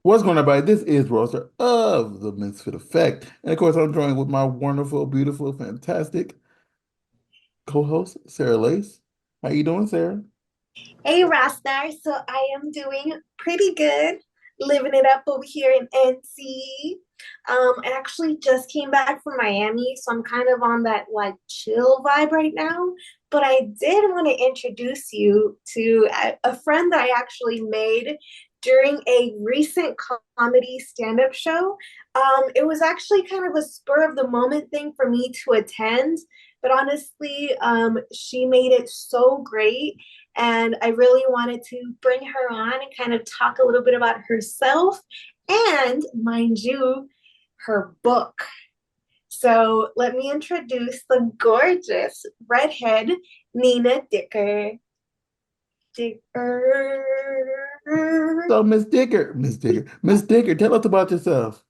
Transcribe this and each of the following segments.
What's going on, everybody? This is Roster of the Misfit Effect. And of course, I'm joined with my wonderful, beautiful, fantastic co-host, Sarah Lace. How you doing, Sarah? Hey, Rastar. So I am doing pretty good, living it up over here in NC. I actually just came back from Miami, so I'm kind of on that like chill vibe right now. But I did want to introduce you to a friend that I actually made during a recent comedy stand-up show. It was actually kind of a spur of the moment thing for me to attend, but honestly, she made it so great and I really wanted to bring her on and kind of talk a little bit about herself and, mind you, her book. So let me introduce the gorgeous redhead Nina Dicker. Dicker. So, Miss Dicker, tell us about yourself.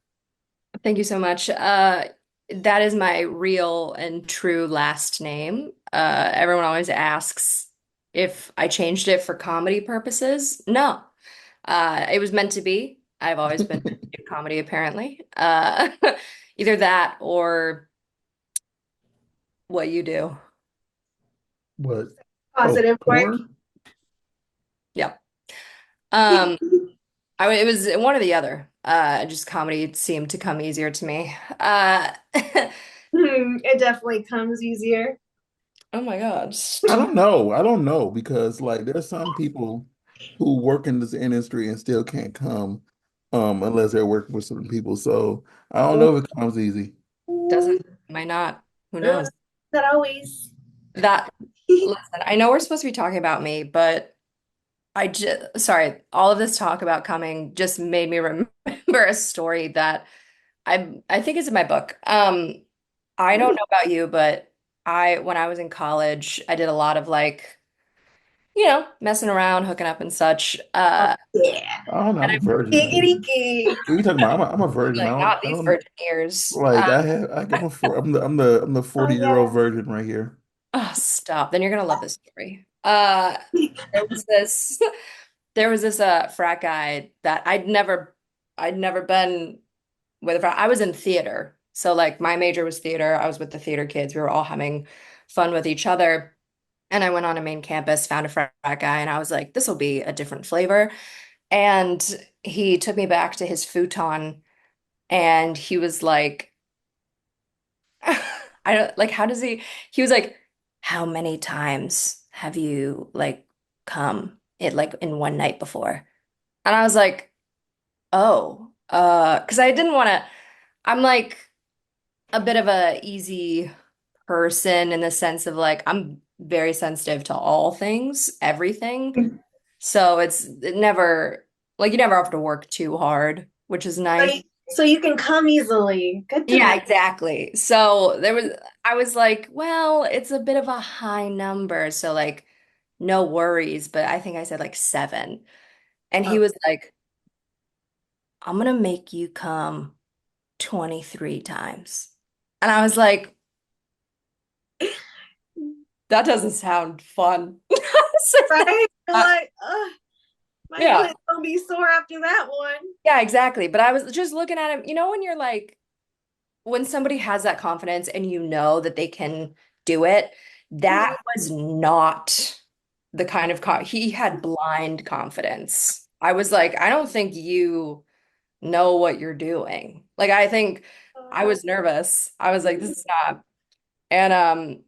Thank you so much. That is my real and true last name. Everyone always asks if I changed it for comedy purposes. No, it was meant to be. I've always been in comedy, apparently. Either that or what you do. What? Oh, Positive work. porn? Yeah. Um, it was one or the other. Just comedy seemed to come easier to me. It definitely comes easier. Oh my God. I don't know. I don't know because like there's some people who work in this industry and still can't come unless they're working with certain people. So I don't know if it comes easy. Doesn't, might not. Who knows? Not always. That, listen, I know we're supposed to be talking about me, but I just, sorry, all of this talk about coming just made me remember a story that I think is in my book. I don't know about you, but when I was in college, I did a lot of like, messing around, hooking up and such. Oh, yeah. I don't know. I'm a virgin. Giggity gig. What are you talking about? I'm a virgin. Like not I these don't virgin years. like I have I'm the Oh, 40-year-old yeah. virgin right here. Oh, stop. Then you're gonna love this story. There was this there was this frat guy that I'd never been with a frat. I was in theater. So like my major was theater. I was with the theater kids. We were all having fun with each other. And I went on a main campus, found a frat guy, and I was like, this will be a different flavor. And he took me back to his futon and he was like, I don't like how does he was like, how many times have you like come it like in one night before? And I was like, oh, because I didn't want to, I'm like a bit of a easy person in the sense of like I'm very sensitive to all things, everything. So it never like you never have to work too hard, which is So nice. you, so you can come easily. Good to Yeah, know. exactly. So I was like, well, it's a bit of a high number, so like no worries, but I think I said like seven. And he Oh. was like, I'm gonna make you come 23 times. And I was like, that doesn't sound fun. So, Right? You're uh, like, my yeah. foot's gonna be sore after that one. Yeah, exactly. But I was just looking at him, when you're like, when somebody has that confidence and you know that they can do it, that Mhm. was not the kind of he had blind confidence. I was like, I don't think you know what you're doing. Like I think I was nervous. I was like, this is not. And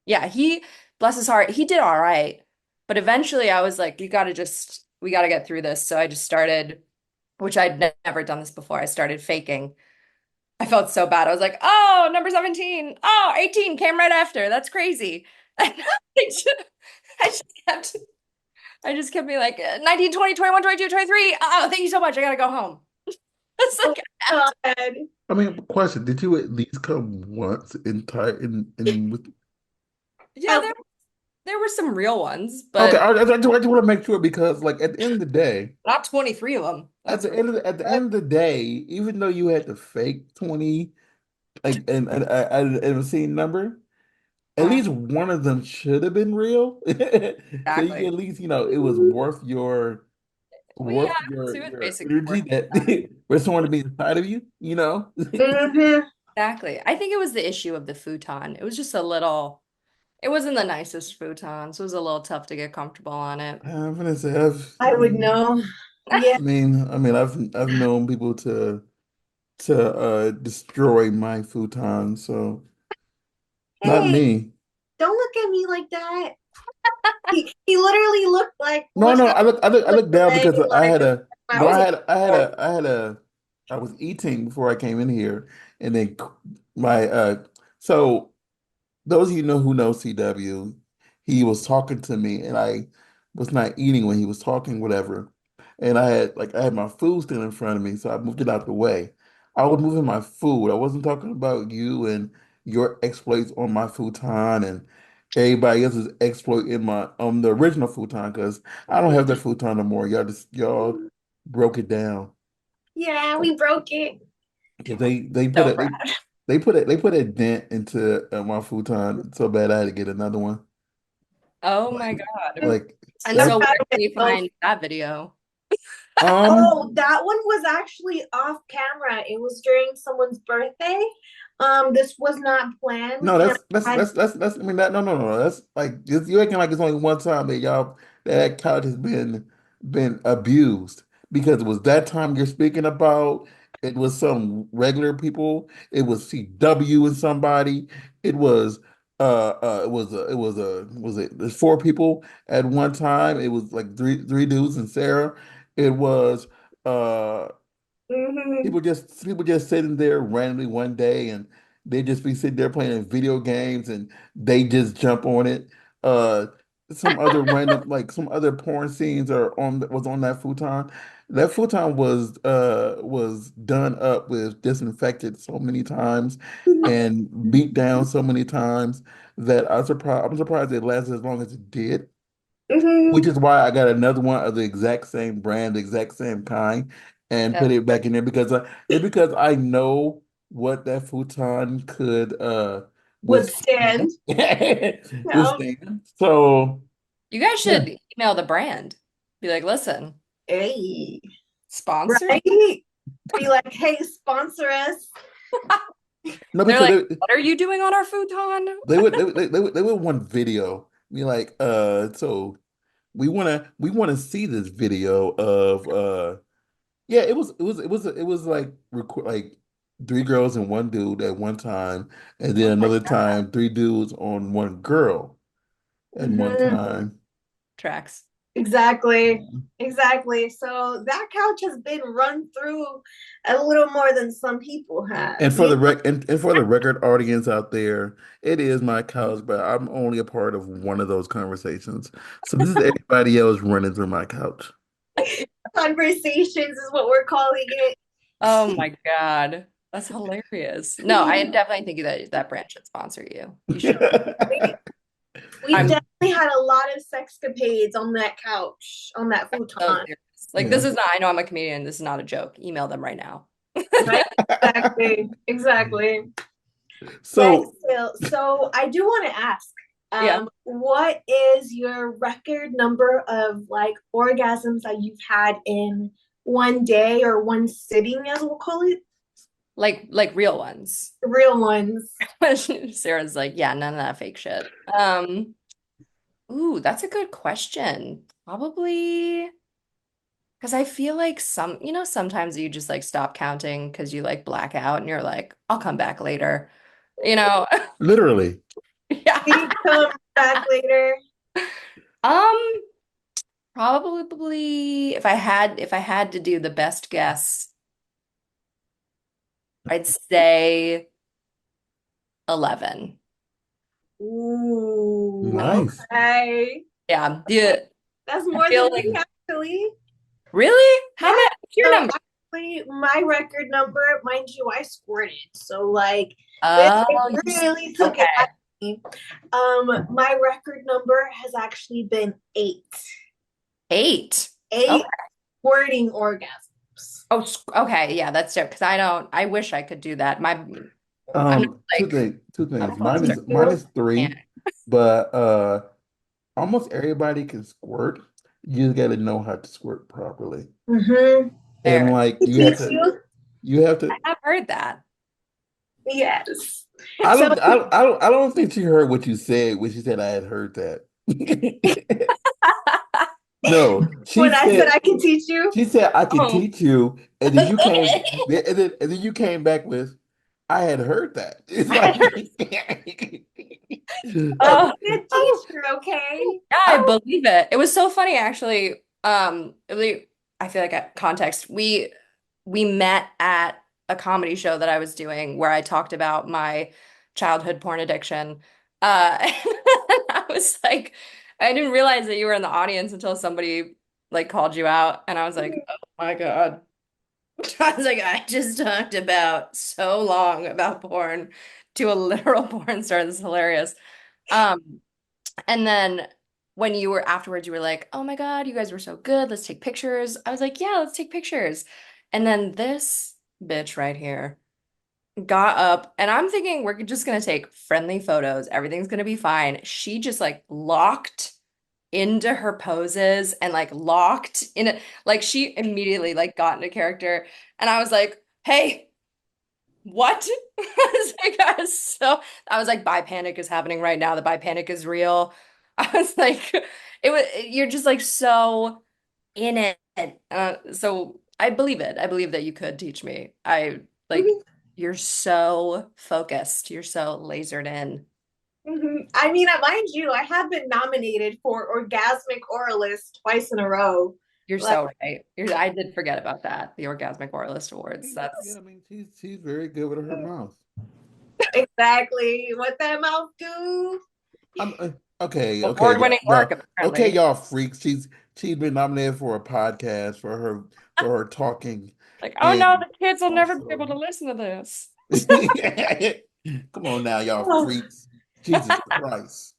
yeah, he bless his heart, he did all right. But eventually I was like, we gotta get through this. So I just started, which I'd never done this before. I started faking. I felt so bad. I was like, oh, number 17. Oh, 18 came right after. That's crazy. And I just kept, I just kept being like 19, 20, 21, 22, 23. Oh, thank you so much. I gotta go home. It's Oh like I have my to, God. I mean, question, did you at least come once entire in with yeah, At there were some real ones, okay, but I just want to make sure because like at the end of the day, not 23 of them. at That's the for end of at the end of the day, even though you had to fake 20 like and an obscene number, at uh, least one of them should have been real. So you can exactly. at least, it was worth your We worth have to. It's your basically energy worth that that. for someone to be inside of you, you know? Hmm. Exactly. I think it was the issue of the futon. It was just a little, it wasn't the nicest futon, so it was a little tough to get comfortable on it. I'm gonna say I would know. Yeah. I've known people to destroy my futon, so not Hey, me. don't look at me like that. He literally looked like No, looked no, at I the looked down leg because I like had a I no, was I had a I was eating before I came in here, and then my so those of you know who know CW, he was talking to me, and I was not eating when he was talking, whatever. And I had my food still in front of me, so I moved it out the way. I was moving my food. I wasn't talking about you and your exploits on my futon and everybody else's exploit in my the original futon because I don't have that futon no more. Y'all broke it down. yeah, we broke it. 'Cause they put So a proud. they put a dent into my futon so bad I had to get another one. Oh my Like God. like And I'm so that where proud of can we myself. find that video? um Oh, that one was actually off camera. It was during someone's birthday. This was not planned, no, and I had that's I mean that no that's like you acting like it's only one time that y'all that couch has been abused because it was that time you're speaking about. It was some regular people. It was CW and somebody. It was was it there's four people at one time. It was like three dudes and Sarah. It was uh mhm. people just sitting there randomly one day and they just be sitting there playing video games and they just jump on it. Uh some other random like some other porn scenes are on was on that futon. That futon was done up with disinfected so many times and beat down so many times that I'm surprised it lasted as long as it did. Which Mhm. is why I got another one of the exact same brand, the exact same kind, and Yeah. put it back in there because I know what that futon could Withstand. withstand. Yeah. Withstand. So You guys yeah. should email the brand. Be like, listen, Hey. sponsor. Right? Be like, hey, sponsor us. No, They're because like, what are you doing on our futon? they would want video. Be like, so we wanna see this video of yeah, it was like record like three girls and one dude at one time, and then Oh my another God. time three dudes on one girl at one Mhm. time. Tracks. Exactly. Exactly. So that couch has been run through a little more than some people have. And for the and for the record audience out there, it is my couch, but I'm only a part of one of those conversations. So this is everybody else running through my couch. Conversations is what we're calling it. Oh my God. That's hilarious. No, I definitely think that that brand should sponsor you. You should. We, we I'm definitely had a lot of sexcapades on that couch, on that so futon. serious. Like, Yeah. this is not, I know I'm a comedian. This is not a joke. Email them right now. Right? Exactly. Exactly. Right, So so I do want to ask, Yeah. what is your record number of like orgasms that you've had in one day or one sitting, as we'll call it? Like real ones. The real ones. Sarah's like, yeah, none of that fake shit. Ooh, that's a good question. Probably because I feel like sometimes you just like stop counting because you like black out and you're like, I'll come back later. You know? literally, Yeah. We come back later. Um, Probably if I had to do the best guess, I'd say 11. Ooh, nice. okay. Yeah. That's I more feel than like me, actually. really? How Yeah. much? What's your So number? actually, my record number, mind you, I squirted. So like this Oh, it you really took okay. it out of me. My record number has actually been eight. 8. Eight Okay. squirting orgasms. Oh, okay. Yeah, that's dope. Because I wish I could do that. I'm not like, Two I'm things. closer. Mine is Yeah. three, but almost everybody can squirt. You just got to know how to squirt properly. Mm-hmm. And Fair. like Teach you? you have to. I have heard that. Yes. I So don't I don't I don't I don't think she heard what you said when she said I had heard that. No, when I said I can teach you, she said I could Oh. teach you, and then you came back with I had heard that. It's like I'm like Oh, a good I teacher, okay? yeah, I I believe it. It was so funny actually. Really, I feel like at context, we met at a comedy show that I was doing where I talked about my childhood porn addiction. And I was like, I didn't realize that you were in the audience until somebody like called you out, and I was like, oh my God. I was like, I just talked about so long about porn to a literal porn star. This is hilarious. Um, and then when you were afterwards, you were like, oh my God, you guys were so good. Let's take pictures. I was like, yeah, let's take pictures. And then this bitch right here got up, and I'm thinking we're just gonna take friendly photos. Everything's gonna be fine. She just like locked into her poses and like locked in it. Like she immediately like got into character. And I was like, hey, what? I was like, bi panic is happening right now. The bi panic is real. I was like, it was you're just like so in it. So I believe it. I believe that you could teach me. I like you're so focused. You're so lasered in. Mhm. I mean, mind you, I have been nominated for Orgasmic Oralist twice in a row. You're Like, so right. I did forget about that. The Orgasmic Oralist Awards. yeah, That's I mean she's very good with her mouth. exactly what that mouth do. I'm okay, award-winning work, okay, apparently. y'all freaks. She's been nominated for a podcast for her talking, Like, oh no, and the kids will never be able also to listen to this. come on now, y'all Oh, freaks. Jesus Christ.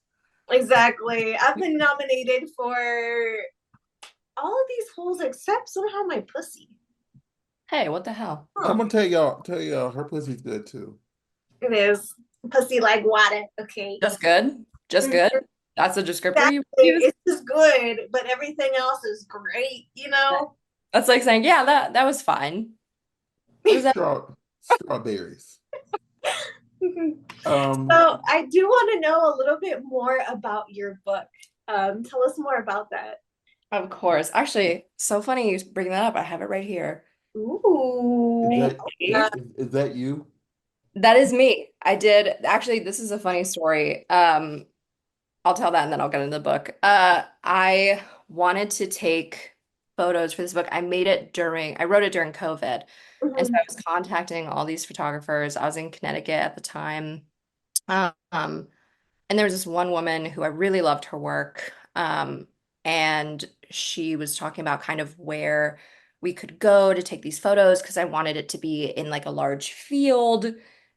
exactly. I've been nominated for all of these holes except somehow my pussy. Hey, what the hell? I'm Huh. gonna tell y'all her pussy's good too. It is pussy like water. Okay. Just good? Just Mhm. good? That's a descriptor you Exactly. use? It's just good, but everything else is great, you know? That's like saying, yeah, that was fine. What is that? Strawberries. Um, So I do want to know a little bit more about your book. Tell us more about that. Of course. Actually, so funny you bring that up. I have it right here. is Ooh. that Uh, is that you? That is me. I did actually, this is a funny story. I'll tell that and then I'll get into the book. I wanted to take photos for this book. I wrote it during COVID. And so I mhm, was contacting all these photographers. I was in Connecticut at the time. Um, and there was this one woman who I really loved her work. And she was talking about kind of where we could go to take these photos because I wanted it to be in like a large field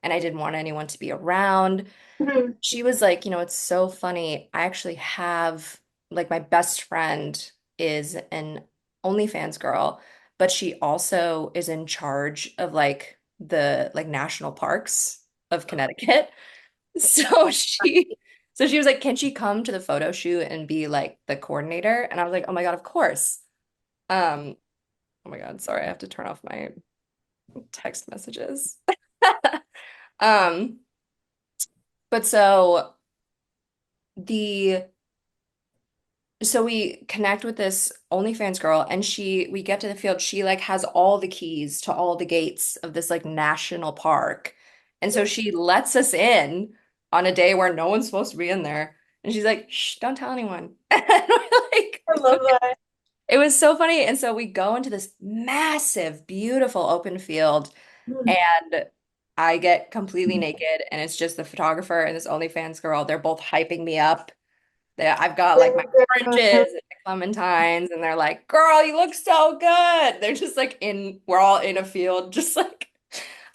and I didn't want anyone to be around. mhm, She was like, it's so funny. I actually have like my best friend is an OnlyFans girl, but she also is in charge of like the like national parks of Connecticut. So she was like, "Can she come to the photo shoot and be like the coordinator?" And I was like, "Oh my God, of course." Um, oh my God, sorry, I have to turn off my text messages. Um, but the so we connect with this OnlyFans girl and we get to the field. She like has all the keys to all the gates of this like national park. And so she lets us in on a day where no one's supposed to be in there. And she's like, shh, don't tell anyone. And we're like, I love that. it was so funny. And so we go into this massive, beautiful open field Mhm. and I get completely naked and it's just the photographer and this OnlyFans girl. They're both hyping me up. I've got like my oranges and my clementines, and they're like, "Girl, you look so good." They're just like we're all in a field, just like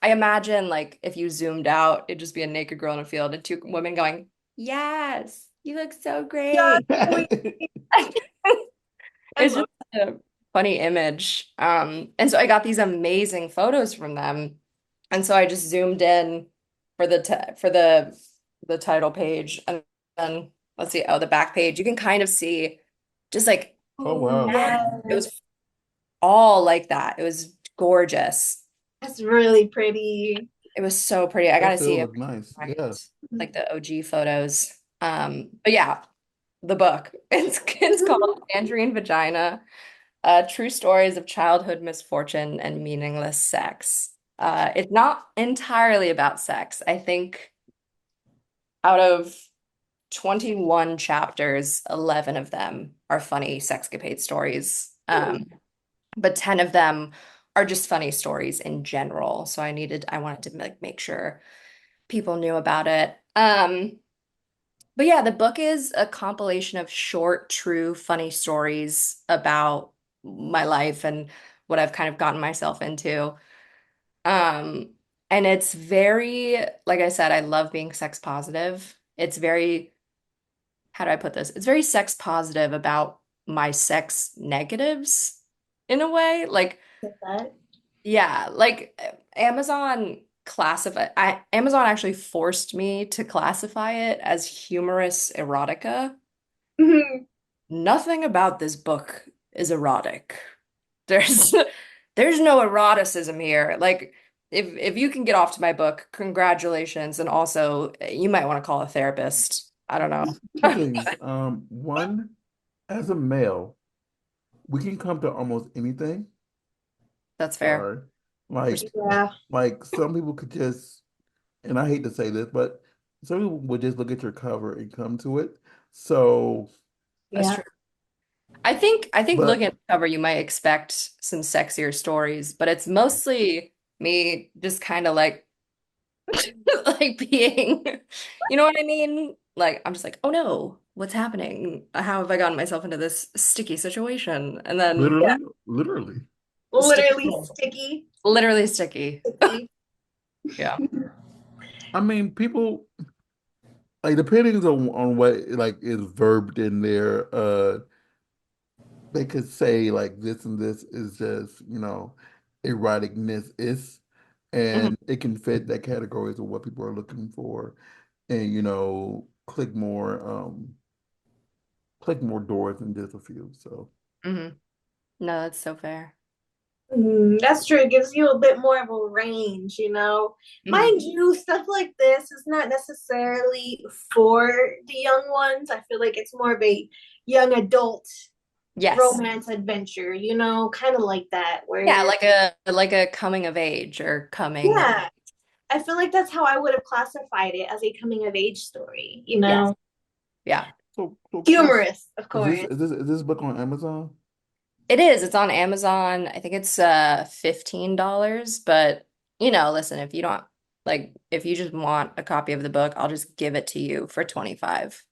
I imagine like if you zoomed out, it'd just be a naked girl in a field and two women going, "Yes, you look so Yeah, great." queen. I It's just love a funny image. And so I got these amazing photos from them. And so I just zoomed in for the title page and then let's see, oh, the back page. You can kind of see just like Oh Oh, wow. It yes. was all like that. It was gorgeous. That's really pretty. It was so pretty. I That gotta still see it, look nice. find, Yeah. like the OG photos. But yeah, the book. It's called Tangerine Vagina, True Stories of Childhood Misfortune and Meaningless Sex. It's not entirely about sex. I think out of 21 chapters, 11 of them are funny sexcapade stories. But 10 of them are just funny stories in general. So I wanted to like make sure people knew about it. But yeah, the book is a compilation of short, true, funny stories about my life and what I've kind of gotten myself into. Um, and it's very, like I said, I love being sex positive. It's very, how do I put this? It's very sex positive about my sex negatives in a way. Like, Get that? yeah, like Amazon actually forced me to classify it as humorous erotica. Mhm. Nothing about this book is erotic. There's there's no eroticism here. Like if you can get off to my book, congratulations. And also you might want to call a therapist. I don't know. Two things. One, as a male, we can come to almost anything. That's fair. Sorry. Like Yeah. like some people could just, and I hate to say this, but some people would just look at your cover and come to it. So, That's Yeah. true. I think looking but at the cover, you might expect some sexier stories, but it's mostly me just kind of like like being, you know what I mean? Like I'm just like, oh no, what's happening? How have I gotten myself into this sticky situation? And then Yeah. literally. sticky, Literally sticky. literally sticky. Sticky. Yeah. I mean, people like depending on what like is verbed in there, they could say like this and this is just, eroticness is, Mhm. and it can fit that categories of what people are looking for, and click more doors than just a few. So Mhm. No, that's so fair. That's true. It gives you a bit more of a range, you know. Mhm. Mind you, stuff like this is not necessarily for the young ones. I feel like it's more of a young adult Yes. romance adventure, you know, kind of like that, Yeah, where, like a coming of age or coming. yeah, I feel like that's how I would have classified it as a coming of age story, you Yes. know. Yeah. so question, Humorous, of course. is this book on Amazon? It is. It's on Amazon. I think it's $15, but listen, if you don't like if you just want a copy of the book, I'll just give it to you for 25.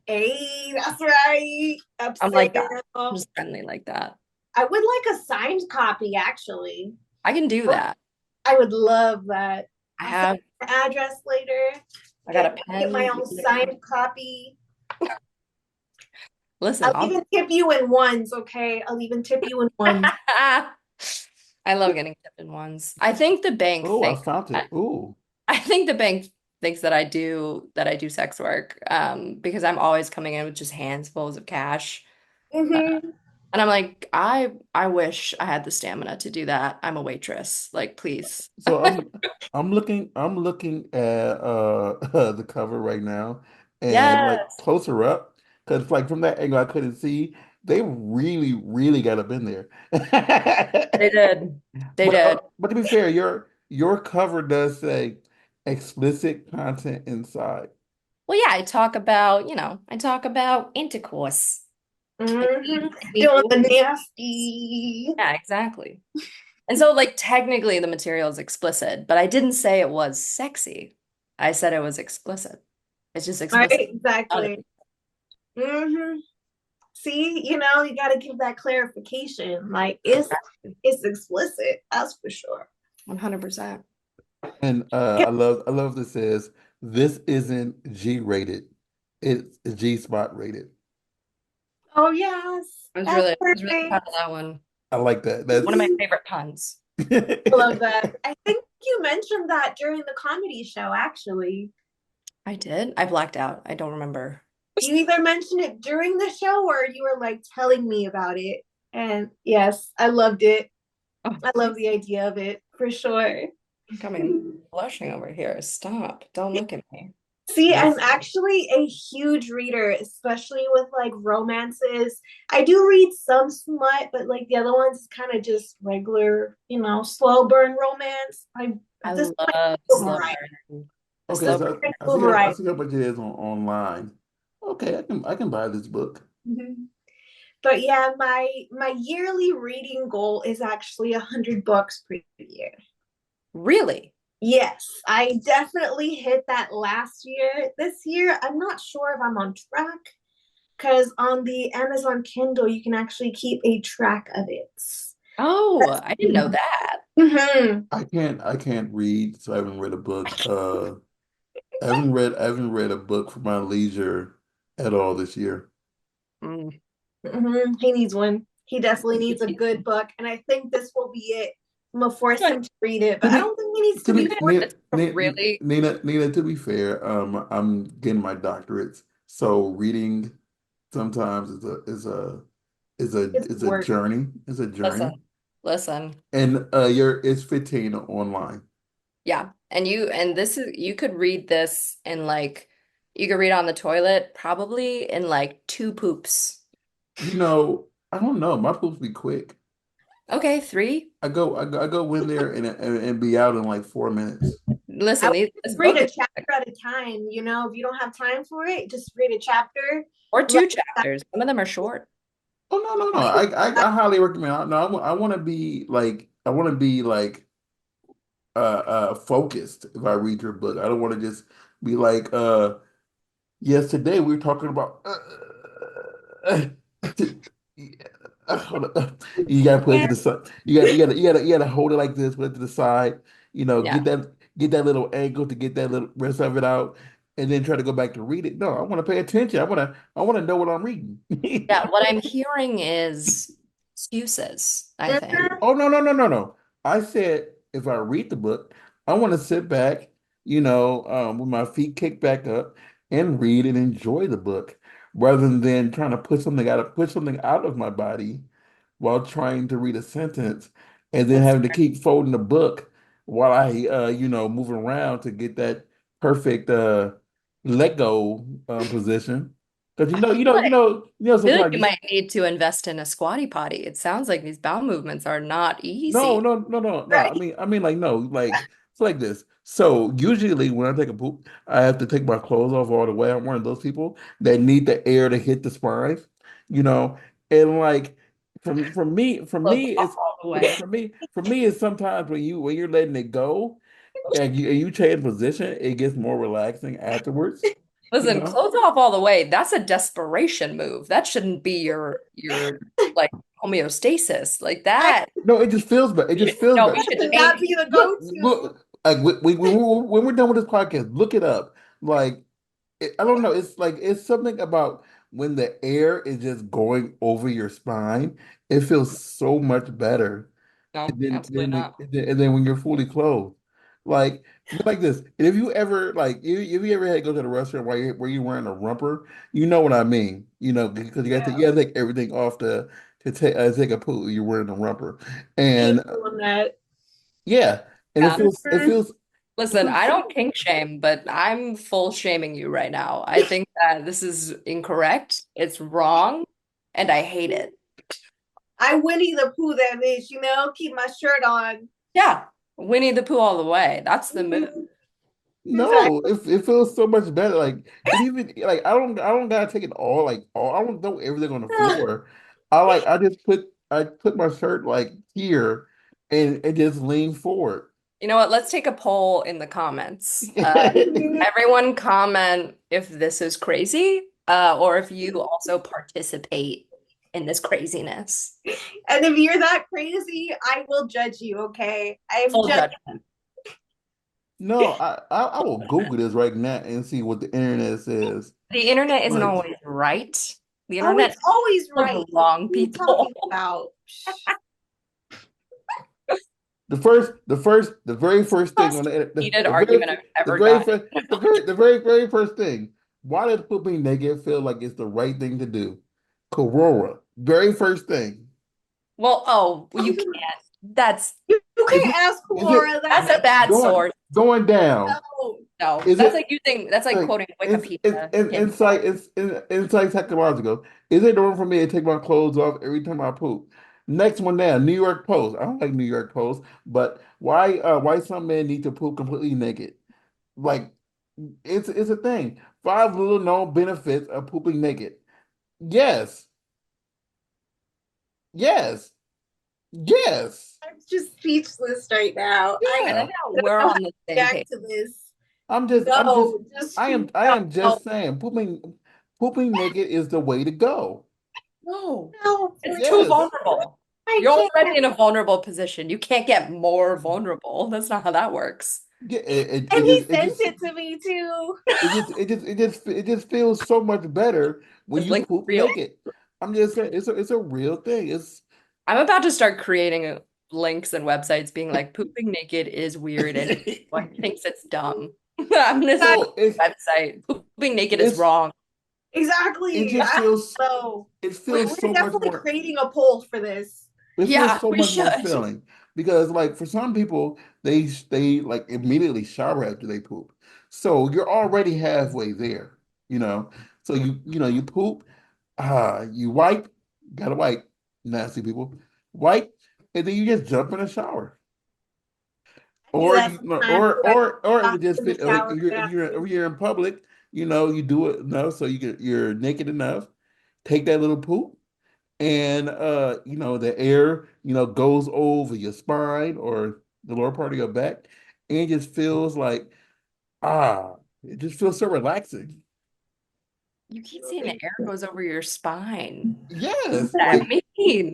Hey, that's right. I'm like that. I'm Upsale. just friendly like that. I would like a signed copy, actually. I can do that. I would love that. I I'll send have my address later. I got a Get my pen. own signed copy. Listen, I'll even tip you in ones, okay? I'll even tip you in ones. I love getting tipped in ones. I think the bank Oh, I thinks found it. Oh, I think the bank thinks that I do sex work because I'm always coming in with just handsfuls of cash. Uh, Hmm. and I'm like, I wish I had the stamina to do that. I'm a waitress. Like, please. so I'm looking at the cover right now, and like Yes. closer up, because like from that angle I couldn't see. They really, really got up in there. They did. They But did. to be fair, your cover does say explicit content inside. Well, yeah, I talk about intercourse. Hmm. We Doing do. the nasty. Yeah, exactly. And so, like, technically the material is explicit, but I didn't say it was sexy. I said it was explicit. It's just Right? explicit. Exactly. Hmm. See, you know, you got to give that clarification. Like, it's explicit, that's for sure. 100%. And I love this says this isn't G rated. It's G spot rated. Oh, yes. That's I was really perfect. proud of that one. I like that. One of my That's favorite puns. I love that. I think you mentioned that during the comedy show, actually. I did. I blacked out. I don't remember. You either mentioned it during the show or you were like telling me about it. And yes, I loved it. Oh, I love the idea of it for sure. I'm coming blushing over here. Stop. Don't look at me. See, I'm That's actually a huge reader, especially with like romances. I do read some smut, but like the other ones kind of just regular, slow burn romance. I I at this point love full slow variety. burn. The okay. slow So I Full see how variety. much it is online. Okay, I can buy this book. Mhm. But yeah, my yearly reading goal is actually 100 books per year. really? Yes, I definitely hit that last year. This year, I'm not sure if I'm on track because on the Amazon Kindle, you can actually keep a track of it. Oh, I didn't know that. Mm-hmm. I can't read, so I haven't read a book. I haven't read a book for my leisure at all this year. Mm. Mm-hmm. He needs one. He definitely needs a good book, and I think this will be it. I'm gonna force him to read it, To but I be don't think he needs to to be be forced. Really Nina, to be fair, I'm getting my doctorates, so reading sometimes It's is a work. journey. It's a listen, journey. listen. And it's 15 online. Yeah. And this is you could read this in like you could read on the toilet probably in like two poops. I don't know. My poops be quick. Okay, three. I go in there and be out in like 4 minutes. I Listen, would this just read book a is chapter at a time. If you don't have time for it, just read a chapter. or Let two chapters. Some of them are short. Oh no, no, no. I highly recommend. No, I want to be like focused if I read your book. I don't want to just be like yes, today we are talking about hold on. You gotta put it to the side. You gotta hold it like this, put it to the side, Yeah. get that little angle to get that little rest of it out, and then try to go back to read it. No, I want to pay attention. I want to know what I'm reading. Yeah, what I'm hearing is excuses, I think. Mhm. Oh no, no, no, no, no. I said if I read the book, I want to sit back, with my feet kicked back up and read and enjoy the book rather than trying to push something out of my body while trying to read a sentence and then That's having to keep folding the book while I move around to get that perfect let go position. Because I feel like sometimes you might need to invest in a squatty potty. It sounds like these bowel movements are not no, easy. no, no, no, no. Right. I mean, like, no, like it's like this. So usually when I take a poop, I have to take my clothes off all the way. I'm one of those people that need the air to hit the spine, you know. And like Close all the way. for me, it's sometimes when you're letting it go and you change position, it gets more relaxing afterwards, you Listen, know. close off all the way. That's a desperation move. That shouldn't be your like homeostasis. Like I that. No, it just feels better. It just feels No, we better. should should not change. be the go-to. Look, like when we're done with this podcast, look it up. Like I don't know. It's like it's something about when the air is just going over your spine. It feels so much better. No, And then absolutely not. when you're fully clothed, like this. And if you ever if you ever had to go to the restaurant where you're wearing a romper, you know what I mean. Because Yeah. you got to take everything off to take a poo. You're wearing a romper, Hate and doing that. yeah, and Yeah. Mhm. it Listen, feels I don't kink shame, but I'm full shaming you right now. I think that this is incorrect. It's wrong, and I hate it. I Winnie the Pooh that bitch, keep my shirt on. Yeah. Winnie the Pooh all the way. That's the move. Mhm. No, Exactly. it feels so much better. Like it even like I don't gotta take it all like all I don't throw everything on the floor. I put my shirt like here and just lean forward. You know what? Let's take a poll in the comments. Mhm. Everyone comment if this is crazy, or if you also participate in this craziness. And if you're that crazy, I will judge you, okay? I'm Full just judgment. No, I will Google this right now and see what the internet says. The internet isn't Like always right. The oh, internet it's always is full right. of wrong What are you people. talking about? the very first thing on Most heated the very argument I've the ever very gotten first in a podcast. the very first thing Why does pooping naked feel like it's the right thing to do? Corora, very first thing. Well, oh, well, you can't. That's You Is can't it? ask Is it Laura that's that. a bad going source. going down? No. No, Is that's it like using that's like like quoting Wikipedia. You can't do that. insight technological? Is it normal for me to take my clothes off every time I poop? Next one down, New York Post. I don't like New York Post, but why some men need to poop completely naked? Like it's a thing. Five little known benefits of pooping naked. Yes, yes, yes, I'm just speechless right now. I like yeah. how I we're don't know how on to the same react page. to this. I'm just, No, just I am no, just saying, pooping naked is the way to go. No, no, it's please. too Yes. vulnerable. I You're already can't. in a vulnerable position. You can't get more vulnerable. That's not how that works. Yeah, And he sent it to me too. it just feels so much better when This you link is poop real. naked. I'm just saying, it's a real thing. It's I'm about to start creating links and websites being like pooping naked is weird and everyone thinks it's dumb. I'm gonna Guys, start no, a website. Pooping naked is it's wrong. it exactly. just I feels don't know. it We're feels so much definitely more. creating a poll for this. It feels Yeah, so we much more should. filling because, like, for some people, they like immediately shower after they poop, so you're already halfway there, you know. So you poop, you wipe, gotta wipe, nasty people, wipe, and then you just jump in the shower, I do or that sometimes. or if Hop it just in the fit, like shower right if after. you're in public, you do it, so you're naked enough, take that little poop and the air goes over your spine or the lower part of your back and it just feels like ah it just feels so relaxing. You keep saying the air goes over your spine. What does Yes, that like mean?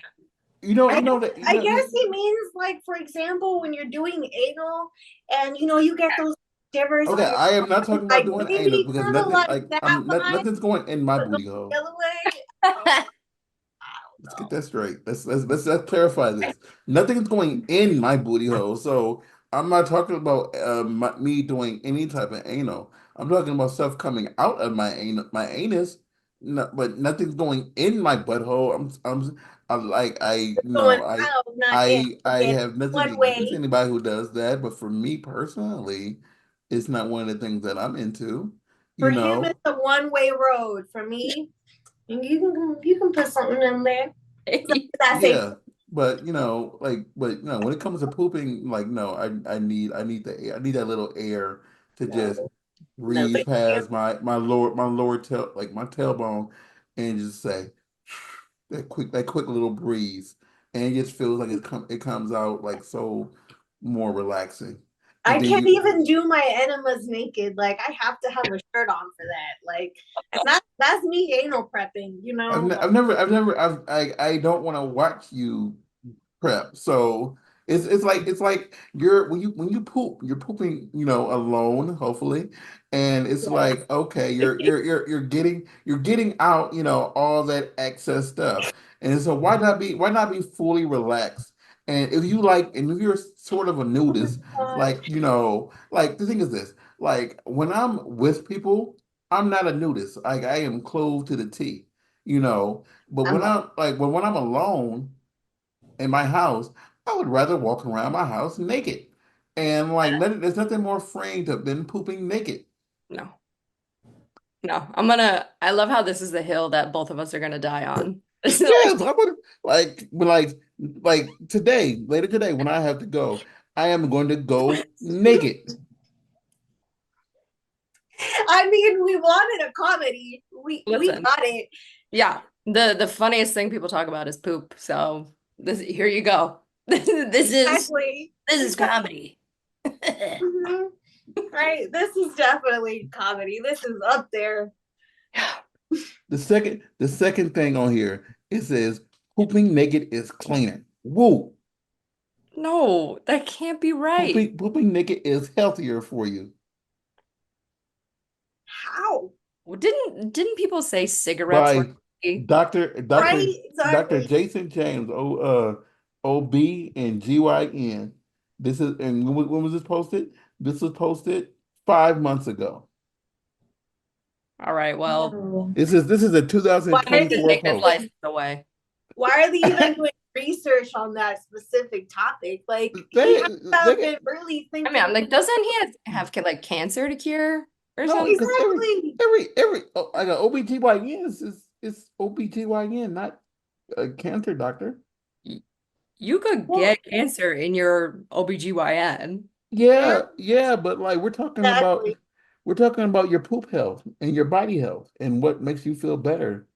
I that I guess he means like for example when you're doing anal and you get those shivers okay, on your I am not spine, talking about like doing anus maybe because kind of nothing like like that vibe, nothing's going in my but going booty the hole. other way. Oh, I Let's don't get know. that straight. Let's clarify this. Nothing's going in my booty hole, so I'm not talking about me doing any type of anal. I'm talking about stuff coming out of my anus. No, but nothing's going in my butthole. I'm like Going out, not in. I Okay, have nothing one against way. anybody who does that, but for me personally, it's not one of the things that I'm into. For You him, it's know. a one-way road. For me, you can put something in there. That's safe. Yeah, but when it comes to pooping, like no, I need the air. I need that little air to just No, no, breathe thank you. past my lower tail like my tailbone and just say that quick little breeze. And it just feels like it comes out like so more relaxing. And I then can't you even do my enemas naked. Like I have to have a shirt on for that. Like, and that's me anal prepping. Like, I don't want to watch you prep. So it's like you're when you poop, you're pooping, alone, hopefully. And it's yes. like, okay, you're getting out, all that excess stuff. And so why not be fully relaxed? And if you're sort of a Oh my nudist, gosh. like, like the thing is this, like when I'm with people, I'm not a nudist. Like I am clothed to the T, but I'm like, when I'm alone in my house, I would rather walk around my house naked. And there's nothing more freeing than pooping naked. No, no. I love how this is the hill that both of us are gonna die on. It's like, Yes, I would later today when I have to go, I am going to go naked. I mean, we wanted a comedy. We listen, got it. yeah. The funniest thing people talk about is poop. So here you go. Exactly. This is comedy. Mhm. Right. This is definitely comedy. This is up there. The second thing on here, it says pooping naked is cleaner. Woo! No, that can't be right. Pooping naked is healthier for you. How? Well, didn't people say cigarettes were By healthy? Dr. Right? Dr. Dr. Exactly. Jason James, OB and GYN. This is and when was this posted? This was posted 5 months ago. All right, well, Oh. This is a Why are to they 2024 take this post. license away. why are they even doing research on that specific topic? Like he They has to they have get been really I mean, thinking. I'm like, doesn't he have like cancer to cure or no, something? because Exactly. every like an OBGYN is OBGYN, not a cancer doctor. Y- You could Well, get cancer in your OBGYN. Yeah, yeah, but like exactly. we're talking about your poop health and your body health and what makes you feel better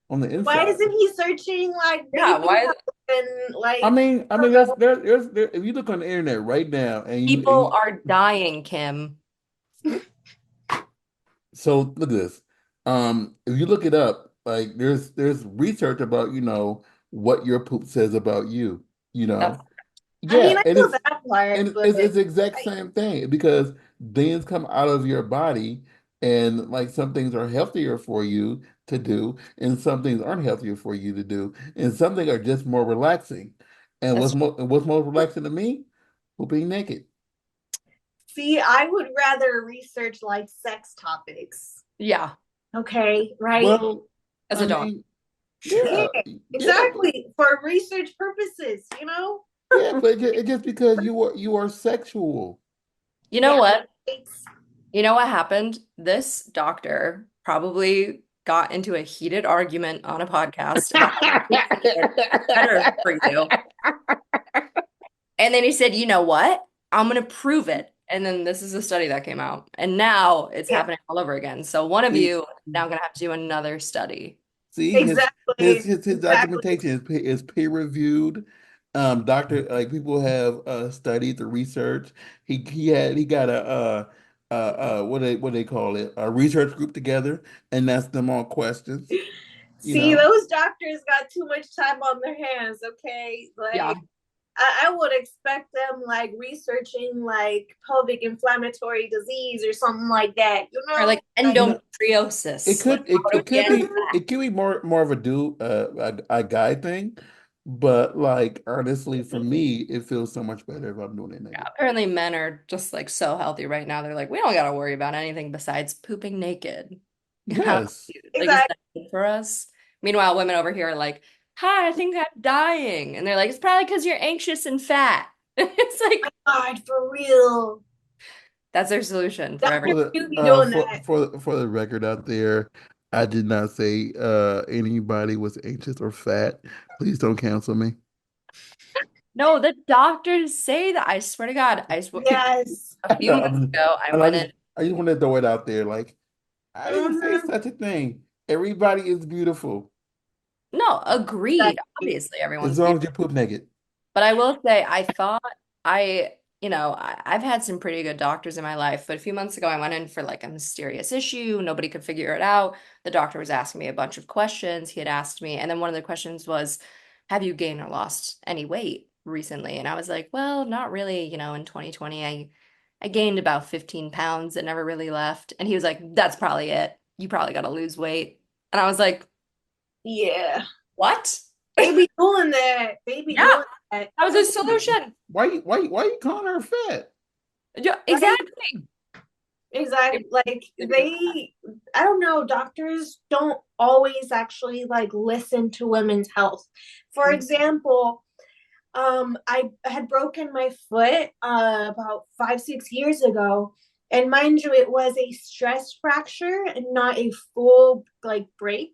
on the Why inside. isn't he searching like Yeah, baby why health and I like mean, I I don't mean, know, if you look on the internet right now and people are dying, Kim. so look at this. If you look it up, like there's research about, what your poop says about you, you That's know. I mean Yeah, I know that part, and but it's the exact I, same thing because things come out of your body and like some things are healthier for you to do and some things aren't healthier for you to do and some things are just more relaxing. And that's what's more relaxing to me? Pooping naked. see, I would rather research like sex topics. yeah, Okay, right? Well, as I a dog. mean, Yeah, yeah, yeah, exactly. For research purposes, you know? yeah, but it's just because you are sexual. You know Yeah. what? It's, You know what happened? This doctor probably got into a heated argument on a podcast about it's better for you. And then he said, you know what? I'm going to prove it. And then this is a study that came out. And now it's yeah, happening all over again. So one of See, you is now going to have to do another study. see, exactly. his Exactly. documentation is peer reviewed. Doctor, like people have studied the research. He got a what they call it, a research group together and asked them all questions. You See, know, those doctors got too much time on their hands, okay? Yeah. Like I would expect them like researching like pelvic inflammatory disease or something like that, you Or know? like Like, no, endometriosis. Like, how do it we could get into be mhm. that? it could be more of a a guy thing, but like honestly, for me, it feels so much better if I'm doing it Yeah, naked. apparently men are just like so healthy right now. They're like, we don't got to worry about anything besides pooping naked. How Yes. like is Exactly. that good for us? Meanwhile, women over here are like, hi, I think I'm dying. And they're like, it's probably because you're anxious and fat. It's like God, for real. that's their solution for everything. Doctors do be doing that. For the record out there, I did not say anybody was anxious or fat. Please don't cancel me. No, the doctors say that. I swear to God, I swear Yes. a few months ago, I went in. I just want to throw it out there. Like I didn't say Hmm. such a thing. Everybody is beautiful No, agreed. Exactly. Obviously, as everyone's long beautiful. as you poop naked. But I will say, I thought I've had some pretty good doctors in my life, but a few months ago, I went in for like a mysterious issue. Nobody could figure it out. The doctor was asking me a bunch of questions. He had asked me, and then one of the questions was, have you gained or lost any weight recently? And I was like, well, not really. In 2020, I gained about 15 pounds. It never really left. And he was like, that's probably it. You probably got to lose weight. And I was like, Yeah. what? They be doing that. They be Yeah, doing that. that was his solution. Why you calling her fat? Yeah, Right? exactly. Exactly. Like I don't know, doctors don't always actually like listen to women's health. For example, I had broken my foot about 5, 6 years ago. And mind you, it was a stress fracture and not a full like break.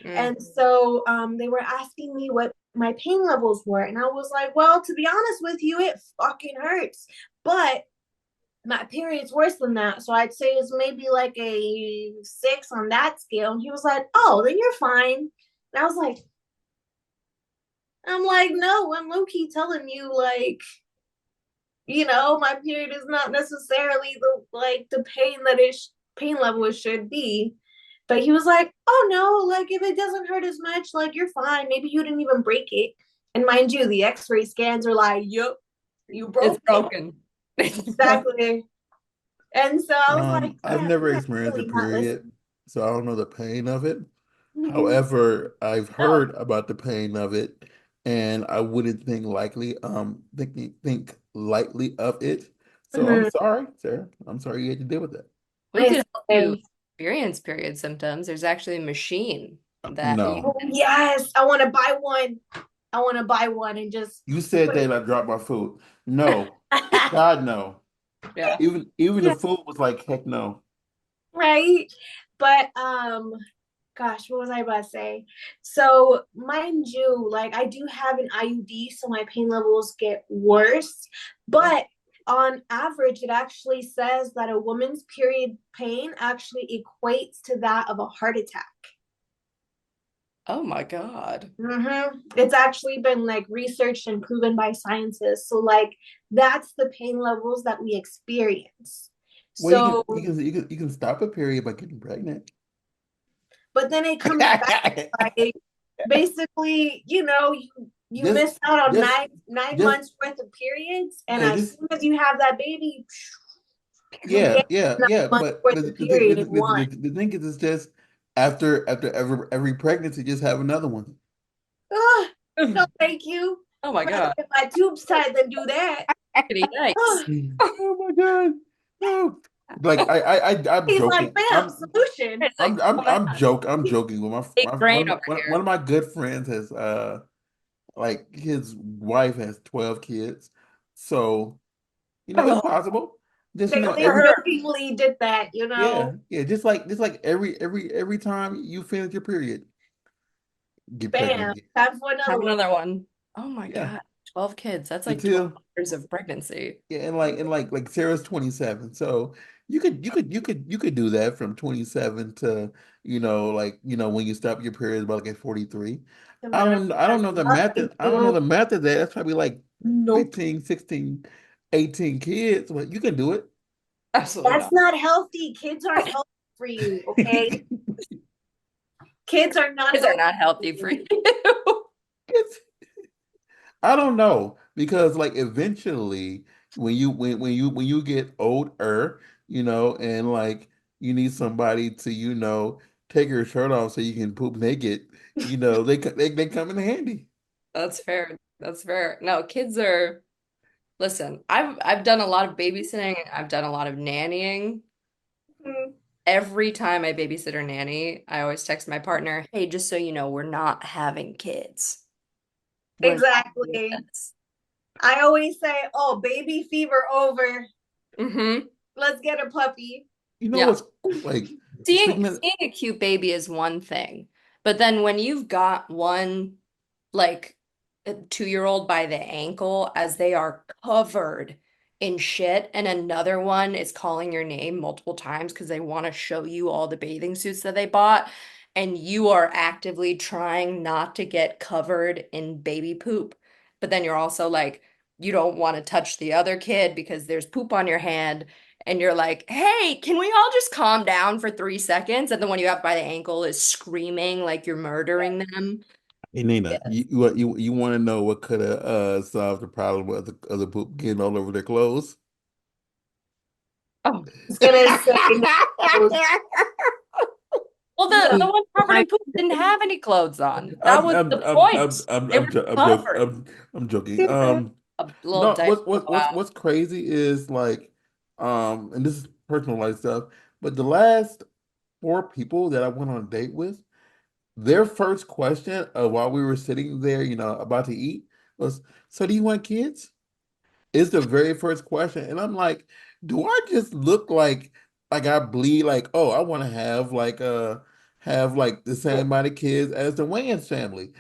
Mm. And so they were asking me what my pain levels were. And I was like, well, to be honest with you, it fucking hurts. But my period's worse than that. So I'd say it's maybe like a 6 on that scale. And he was like, oh, then you're fine. And I was like, I'm like, no, I'm low key telling you, like, my period is not necessarily the pain that pain level it should be. But he was like, oh no, like if it doesn't hurt as much, like you're fine. Maybe you didn't even break it. And mind you, the x-ray scans are like, yep, you It's broke it. broken. It's broken. Exactly. And so I was like, I've yeah, never you're experienced a really not period, listening. so I don't know the pain of it. Mm-hmm. However, I've No, heard about the pain of it, and I wouldn't think lightly of it. So I'm Mm-hmm. sorry, sir. I'm sorry you had to deal with that. we It's could help you okay. experience period symptoms, there's actually a machine that you No. Oh, yes, I want to buy one. I want to buy one and just You said put that it. and I dropped my food. No. God no. yeah. Even the Yeah, food was like, heck no. right. But gosh, what was I about to say? So, mind you, like I do have an IUD, so my pain levels get worse. But on average, it actually says that a woman's period pain actually equates to that of a heart attack. Oh my God. It's actually been like researched and proven by scientists. So, like, that's the pain levels that we experience. Well, So, you can stop a period by getting pregnant. but then it comes back, right? Basically, you Just miss out on just nine just months worth of periods, and yeah, as just soon as you have that baby, you yeah, get yeah, 9 months worth but of period in one. the thing is, it's just after every pregnancy, just have another one. Oh, no, thank you. Oh my I'd rather God. get my tubes tied than do that. Yikes. Oh, Oh my God. No. Like I'm he's like, joking. ma'am, solution. It's like, oh my God. I'm joking with Big brain over one here. of my good friends has like his wife has 12 kids. So, it's Oh, possible. Just, They, good they for every her. jokingly did that, yeah, just like every time you finish your period, get pregnant Bam, again. time for another Have one. another one. Oh my Yeah. God. 12 kids. That's like 12 Until years of pregnancy. yeah, and like Sarah's 27. So you could do that from 27 to, when you stop your period about like at 43. The menopause I don't has know the math nothing of, I to don't know do. the math of that. That's probably like Nope. 15, 16, 18 kids, but you can do it. Absolutely That's not. not healthy. Kids aren't healthy for you, okay? Kids are not Kids are healthy not for healthy for you. you. It's, I don't know because like eventually when you get older, and like you need somebody to, take your shirt off so you can poop naked, they come in handy. That's fair. That's fair. No, kids are, listen, I've done a lot of babysitting. I've done a lot of nannying. Mm, Every time I babysit or nanny, I always text my partner, hey, just so you know, we're not having kids. We're not doing exactly. this. I always say, oh, baby fever over. Mm-hmm. Let's get a puppy. You know Yeah. what's like Seeing speaking of seeing a cute baby is one thing, but then when you've got one like a 2-year-old by the ankle as they are covered in shit, and another one is calling your name multiple times because they want to show you all the bathing suits that they bought, and you are actively trying not to get covered in baby poop, but then you're also like, you don't want to touch the other kid because there's poop on your hand. And you're like, hey, can we all just calm down for 3 seconds? And the one you have by the ankle is screaming like you're murdering them. Hey Nina, Yes. you want to know what could have solved the problem of the other poop getting all over their clothes? Oh, I was gonna say no. well, the No. one covered My in poop didn't have any clothes on. That was the point. They were covered. I'm joking. goodness. A little No, diaper will go out. what's crazy is like, and this is personal life stuff, but the last four people that I went on a date with, their first question while we were sitting there, about to eat was, "So do you want kids?" Is the very first question, and I'm like, "Do I just look like I bleed? Like, oh, I want to have like the same amount of kids as the Wayans family."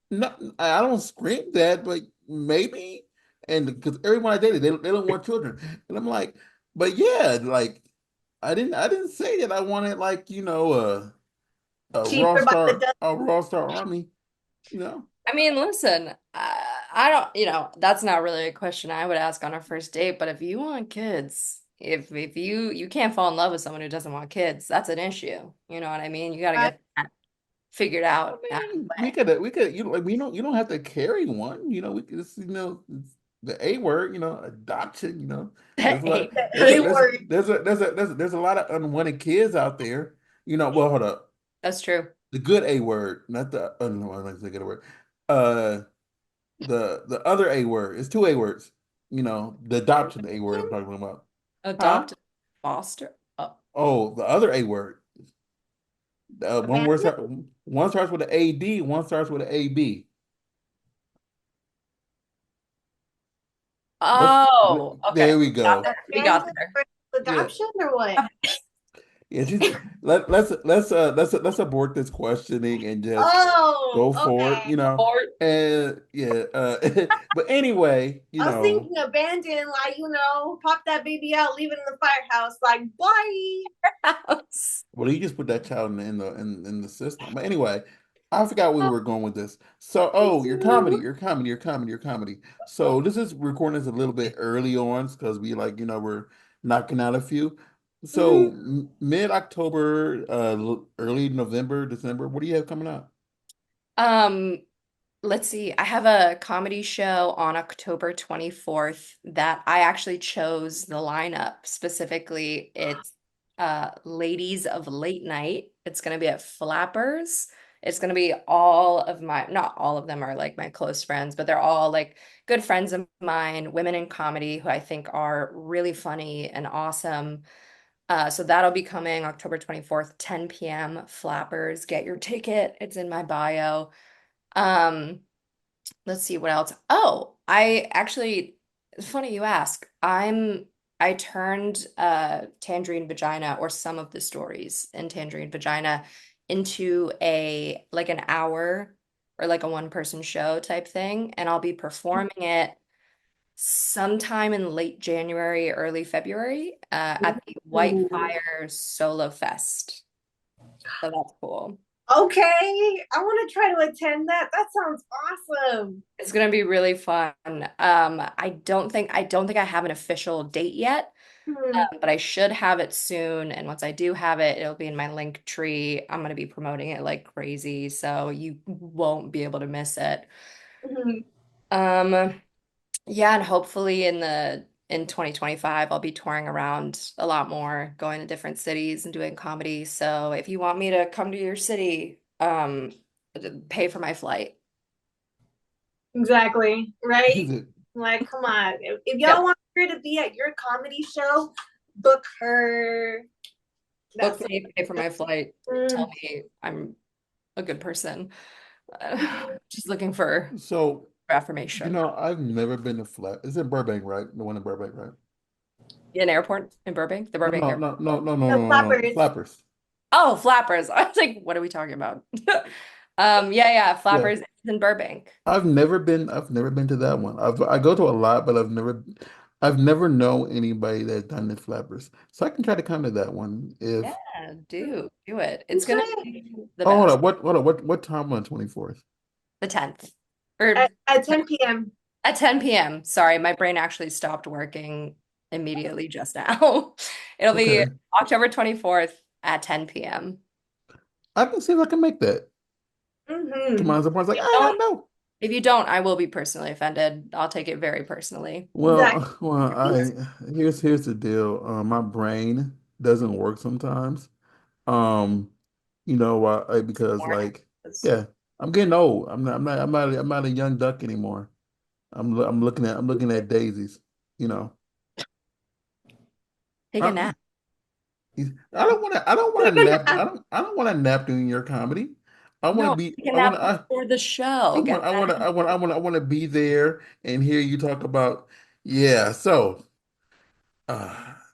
No, I don't scream that, but maybe. And because everyone I dated, they don't want children, and I'm like, but yeah, like I didn't say that I wanted like Cheaper by the dozen. A raw star army, you know. I mean, listen, I don't, that's not really a question I would ask on a first date, but if you want kids, if you can't fall in love with someone who doesn't want kids, that's an issue. You know what I mean? You got to Right? get that figured I out of mean, the we could like you don't have to carry one, we could just it's the A word, adoption, there's a lot way. A word. there's a lot of unwanted kids out there, well hold up. That's true. The good A word, not the no, I'm not saying good word. Uh, the other A word is two A words. The adoption A word I'm talking about. Huh? Adopt, foster. Oh, Oh, the other A word. Abandoned? One starts with an AD, one starts with an AB. Oh, okay. There we Got go. there. We got Abandoned there. for Yeah. adoption or what? Yeah, let's abort this questioning and just Oh, go for it, okay. Or And yeah, but anyway, I was thinking abandoned, like, pop that baby out, leave it in the firehouse, like, bye. house. well, you just put that child in the system. But anyway, I forgot where we were going with this. So, Me oh, too. your comedy. So this is recording this a little bit early on because we like, we're knocking out a few. So Mhm. mid-October, early November, December, what do you have coming up? Um, let's see. I have a comedy show on October 24th that I actually chose the lineup specifically. It's Ladies of Late Night. It's going to be at Flappers. It's going to be all of my, not all of them are like my close friends, but they're all like good friends of mine, women in comedy who I think are really funny and awesome. So that'll be coming October 24th, 10 p.m. Flappers. Get your ticket. It's in my bio. Um, let's see what else. Oh, I actually, it's funny you ask. I turned Tangerine Vagina or some of the stories in Tangerine Vagina into a like an hour or like a one person show type thing, and I'll be performing it sometime in late January, early February at the Ooh. Whitefire Solo Fest. So that's cool. Okay, I want to try to attend that. That sounds awesome. It's gonna be really fun. I don't think I have an official date yet, Hmm. but I should have it soon. And once I do have it, it'll be in my link tree. I'm gonna be promoting it like crazy, so you won't be able to miss it. Hmm. Um, yeah, and hopefully in 2025, I'll be touring around a lot more, going to different cities and doing comedy. So if you want me to come to your city, pay for my flight. Exactly, right? Is it? Like, come on. If Yeah. y'all want her to be at your comedy show, book her. Book That's me, pay for my flight, tell mm. me I'm a good person. Just looking for So, affirmation. I've never been to Flat. It's in Burbank, right? The one in Burbank, right? An airport in Burbank, the No, Burbank no, airport. no, no, no, no, The no, no. flappers. Flappers. Oh, Flappers. I was like, what are we talking about? Yeah, Yeah. Flappers is in Burbank. I've never been to that one. I go to a lot, but I've never known anybody that's done the Flappers. So I can try to come to that one Yeah, if do it. It's gonna Okay. be the oh hold best. on, what time on 24th? The 10th. Or At 10 p.m. at 10 p.m. Sorry, my brain actually stopped working immediately just now. It'll be Okay. October 24th at 10 p.m. I can see if I can make that. Come Hmm. on, someone's like, If you I don't, know. if you don't, I will be personally offended. I'll take it very personally. Exactly. Well, I here's the deal. My brain doesn't work sometimes. Um, because More like, is yeah, I'm getting old. I'm not a young duck anymore. I'm looking at daisies, you know. take a I, nap. I don't want Take to a nap. nap. I don't want to nap doing your comedy. No, take a nap before the show. Get that in. I want to be there and hear you talk about, yeah. So,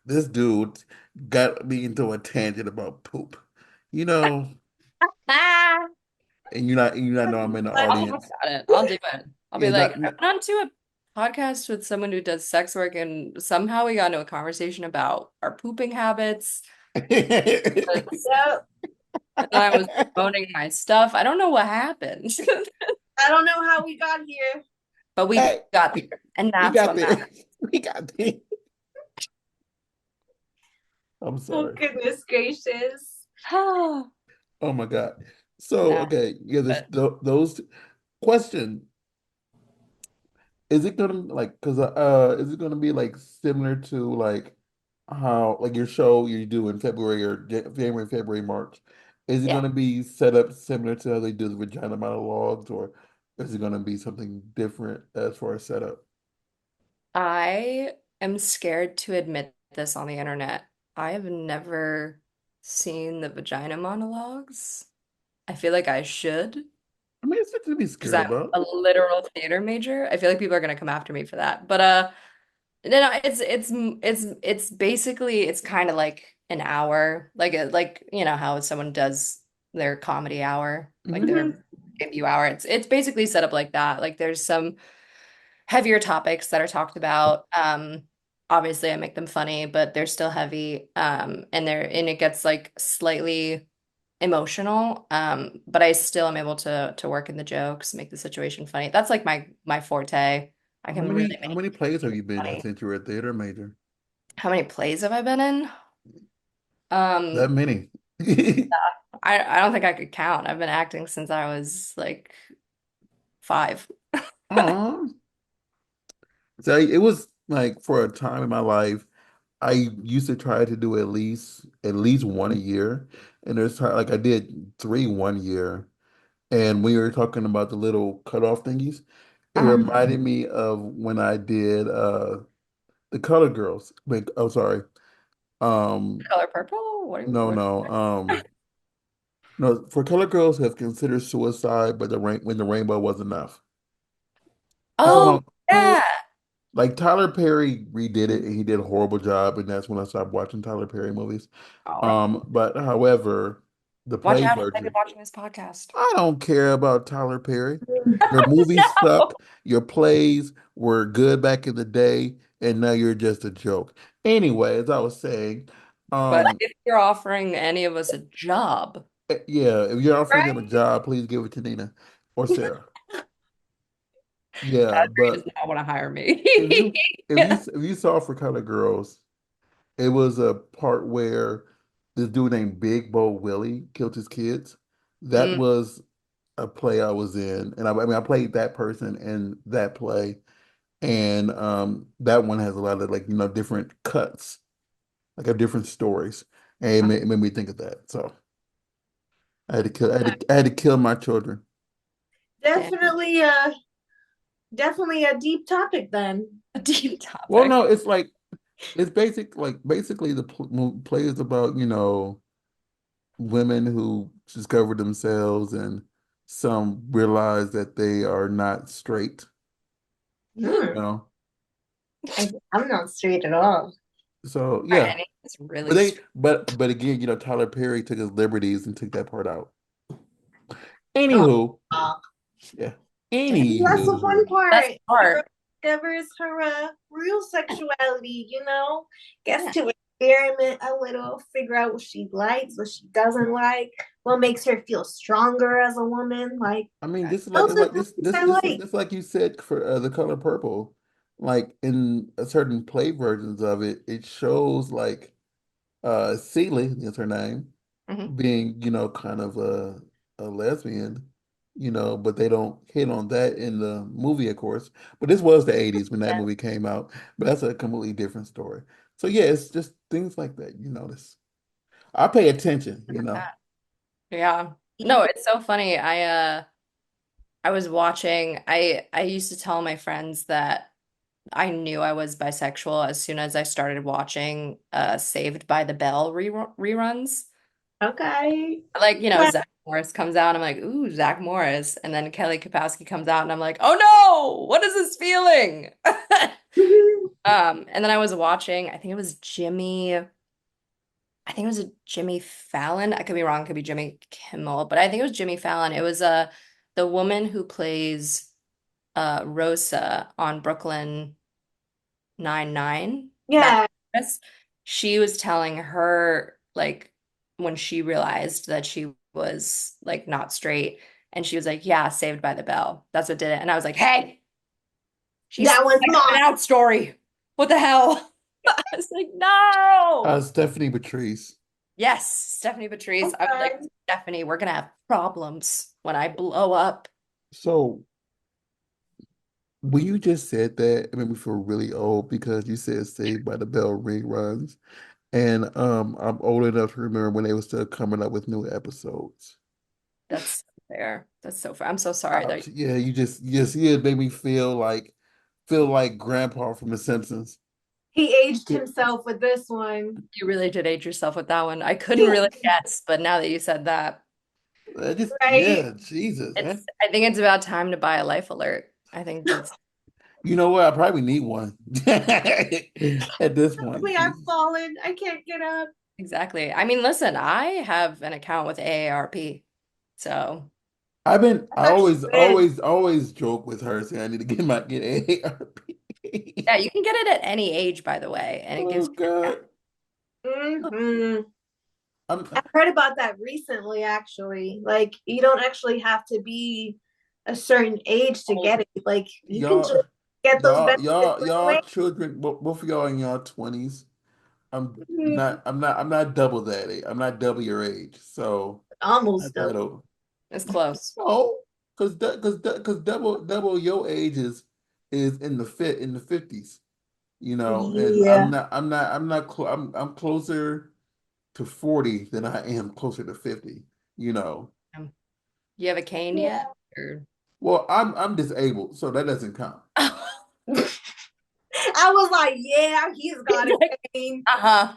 this dude got me into a tangent about poop, you know, Ah, and you're not know I'm in the Like, I'll work audience. on it. I'll do it. I'll be Yeah, like, not. I went on to a podcast with someone who does sex work, and somehow we got into a conversation about our pooping habits. yep. And I was promoting my stuff. I don't know what happened, I don't know how we got here. but we Hey, got there, and we that's got what there. We got there. I'm Oh, sorry. goodness gracious. matters. Oh my God. So, No, okay, yeah, but those question, is it gonna like is it gonna be like similar to like how like your show you do in February or January, February, March? Is it yeah, gonna be set up similar to how they do the vagina monologues, or is it gonna be something different as far as setup? I am scared to admit this on the internet. I have never seen the vagina monologues. I feel like I should I mean, it's nothing to be because scared I'm about. a literal theater major. I feel like people are gonna come after me for that. But no, it's basically it's kind of like an hour, like you know how someone does their comedy hour, like Hmm. their debut hour. It's basically set up like that. Like there's some heavier topics that are talked about. Obviously I make them funny, but they're still heavy. And it gets like slightly emotional. But I still am able to work in the jokes, make the situation funny. That's like my forte. I How can really many how make many plays have you been in funny. since you were a theater major? How many plays have I been in? That Um, many. I don't think I could count. I've been acting since I was like 5. Aw. So it was like for a time in my life, I used to try to do at least one a year. And there's like I did three one year. And we were talking about the little cutoff thingies. It reminded me of when I did the Color Girls. Like, oh sorry. Um Color purple? no What? no no, for Color Girls have considered suicide, but the rain when the rainbow was enough. Oh, Um, yeah. like Tyler Perry redid it and he did a horrible job, and that's when I stopped watching Tyler Perry movies. Oh, that's But however, the watch play out. He might be version, watching this podcast. I don't care about Tyler Perry. Your movies No. suck, your plays were good back in the day, and now you're just a joke. Anyway, as I was saying, But um, if you're offering any of us a job, yeah, if you're offering them a Right? job, please give it to Nina or Sarah. Yeah, Tangerine does but not want to hire me. if you if you saw For Color Girls, it was a part where this dude named Big Bo Willie killed his kids. That Mm, was a play I was in, and I mean I played that person in that play, and that one has a lot of like different cuts, like of different stories, and it made me think of that. So I had to kill my children. damn, Definitely a deep topic then. a deep Well, topic. no, it's like it's basically the play is about women who discover themselves and some realize that they are not straight, you Hmm. know. I'm not straight at all. So Right, yeah, and it's but really they but again, Tyler Perry took his liberties and took that part out. Anywho, Oh, yeah. that's the fun Anywho, part. best The girl part. discovers her real sexuality, gets Yeah. to experiment a little, figure out what she likes, what she doesn't like, what makes her feel stronger as a woman. Like, I mean, this is like those it's are like the this things this I this like. this like you said for The Color Purple, like in a certain play versions of it, it shows like Celie is her name Mhm. being, kind of a lesbian, but they don't hit on that in the movie, of course. But this was the 80s when that Yeah. movie came out. But that's a completely different story. So yeah, it's just things like that, you notice. I pay attention. Yeah. No, it's so funny. I was watching I used to tell my friends that I knew I was bisexual as soon as I started watching Saved by the Bell reruns. Okay. Like, Well, Zach Morris comes out, and I'm like, ooh, Zach Morris. And then Kelly Kapowski comes out, and I'm like, oh no, what is this feeling? And then I was watching, I think it was a Jimmy Fallon. I could be wrong, it could be Jimmy Kimmel, but I think it was Jimmy Fallon. It was the woman who plays Rosa on Brooklyn Nine-Nine, that yeah, actress. She was telling her like when she realized that she was like not straight, and she was like, "Yeah, Saved by the Bell. That's what did it." And I was like, "Hey, she's that one's my mine. coming out story. What the hell?" I was like, "No." Stephanie Patrice. Yes, Stephanie Patrice. I was like, Okay. Stephanie, we're gonna have problems when I blow up. So when you just said that, it made me feel really old because you said Saved by the Bell reruns. And I'm old enough to remember when they were still coming up with new episodes. That's fair. That's so fair. I'm so sorry that Yeah, you just it made me feel like grandpa from The Simpsons. He aged himself with this one. You really did age yourself with that one. I couldn't really guess, but now that you said that, Just Right? yeah, Jesus. I think it's about time to buy a life alert. I think that's You know what? I probably need one at this point. Probably I've Jesus. fallen. I can't get up. exactly. I mean, listen, I have an account with AARP. So, I That's always, good. always joke with her saying I need to get AARP. yeah, you can get it at any age, by the way, and it Oh gives God. Hmm. I'm I've heard about that recently, actually. Like, you don't actually have to be a certain age to old. get it. Like, you can just y'all get those benefits right y'all away. children, both of y'all in your 20s. Mhm. I'm not double that age. I'm not double your age. So I Almost thought, double. oh It's close. no, because double your age is in the 50s, you know, and Yeah. I'm closer to 40 than I am closer to 50, you know. You have a cane yet? Yeah. Or Well, I'm disabled, so that doesn't count. I was like, yeah, he's got a cane. uh-huh.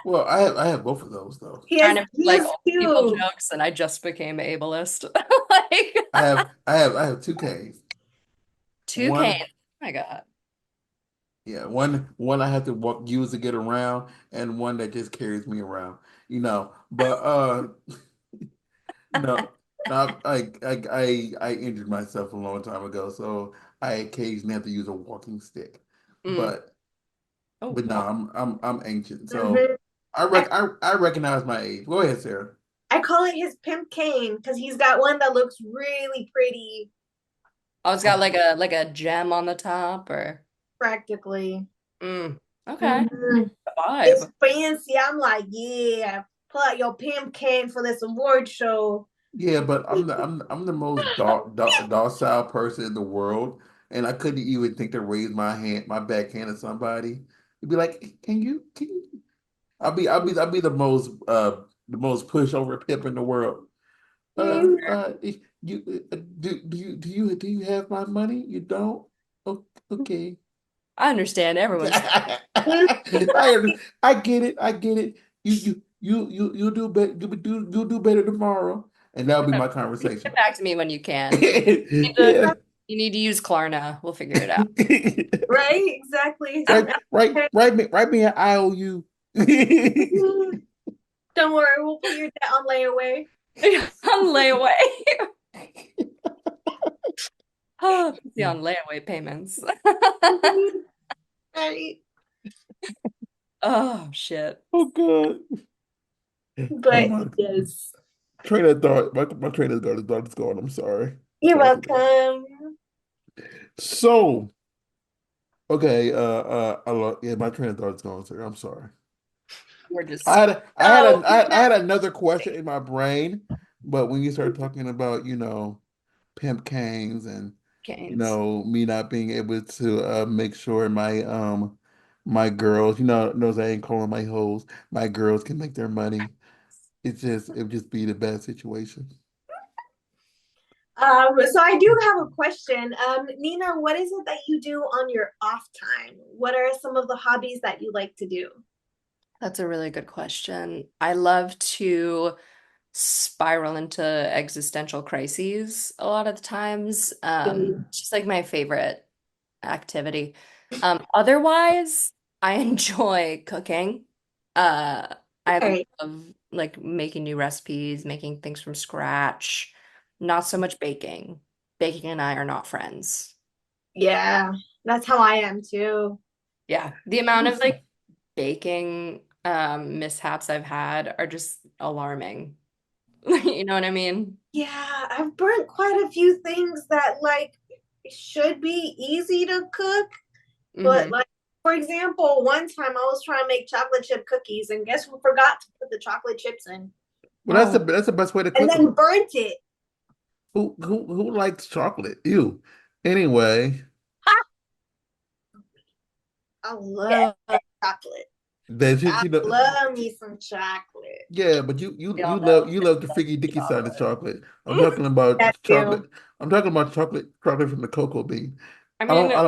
Well, I have both of those though. Trying to make He like is old people cute. jokes, and I just became ableist. Like I have two Ks. two canes. One, Oh my God. yeah, one I have to use to get around, and one that just carries me around, you know. But no, no, I injured myself a long time ago, so I occasionally have to use a walking stick. Mm. But Oh, no, wow. I'm ancient, so Hmm. I, I recognize my age. Go ahead, Sarah. I call it his pimp cane because he's got one that looks really pretty, Oh, it's got like a gem on the top, or practically. mm. Okay. Hmm. It's Vibe. fancy. I'm like, yeah, pull out your pimp cane for this award show. Yeah, but I'm the most docile person in the world, and I couldn't even think to raise my backhand at somebody. It'd be like, can you? I'll be the most pushover pimp in the world. That's fair. Do you have my money? You don't? Okay. I understand everyone's I get it. I get it. You do better. You do better tomorrow, and that'll be my get conversation. back to me when you can. Yeah. You need to use Klarna. We'll figure it out. Right? Exactly. Some Write me an IOU. Don't worry, we'll put your debt on layaway. On layaway. Oh, see on layaway payments. Right. Oh shit. Oh God. Oh But my yes. train of thought. My train of thought is gone. I'm sorry. You're Sorry for that. welcome. So, okay, yeah, my train of thought is gone, sir. I'm sorry. We're just So I had another question in my brain, but when you start talking about, pimp canes and, canes. me not being able to make sure my girls, knows I ain't calling my hoes, my girls can make their money. It would just be the best situation. so I do have a question. Nina, what is it that you do on your off time? What are some of the hobbies that you like to do? That's a really good question. I love to spiral into existential crises a lot of the times. It's just like my favorite activity. Otherwise, I enjoy cooking. I Okay. love like making new recipes, making things from scratch. Not so much baking. Baking and I are not friends. Yeah, that's how I am too. Yeah, the amount of like baking mishaps I've had are just alarming. You know what I mean? Yeah, I've burnt quite a few things that like should be easy to cook, but Hmm. like for example, one time I was trying to make chocolate chip cookies and guess who forgot to put the chocolate chips in Well, Oh, that's the best way to and cook then them. burnt it. Who likes chocolate? Ew. Anyway, I yeah. love chocolate. that I you know. love me some chocolate. Yeah, but We all know. you love the freaky dicky side of Chocolate. chocolate. I'm talking about That too. chocolate. I'm talking about chocolate from the cocoa bean. I mean, I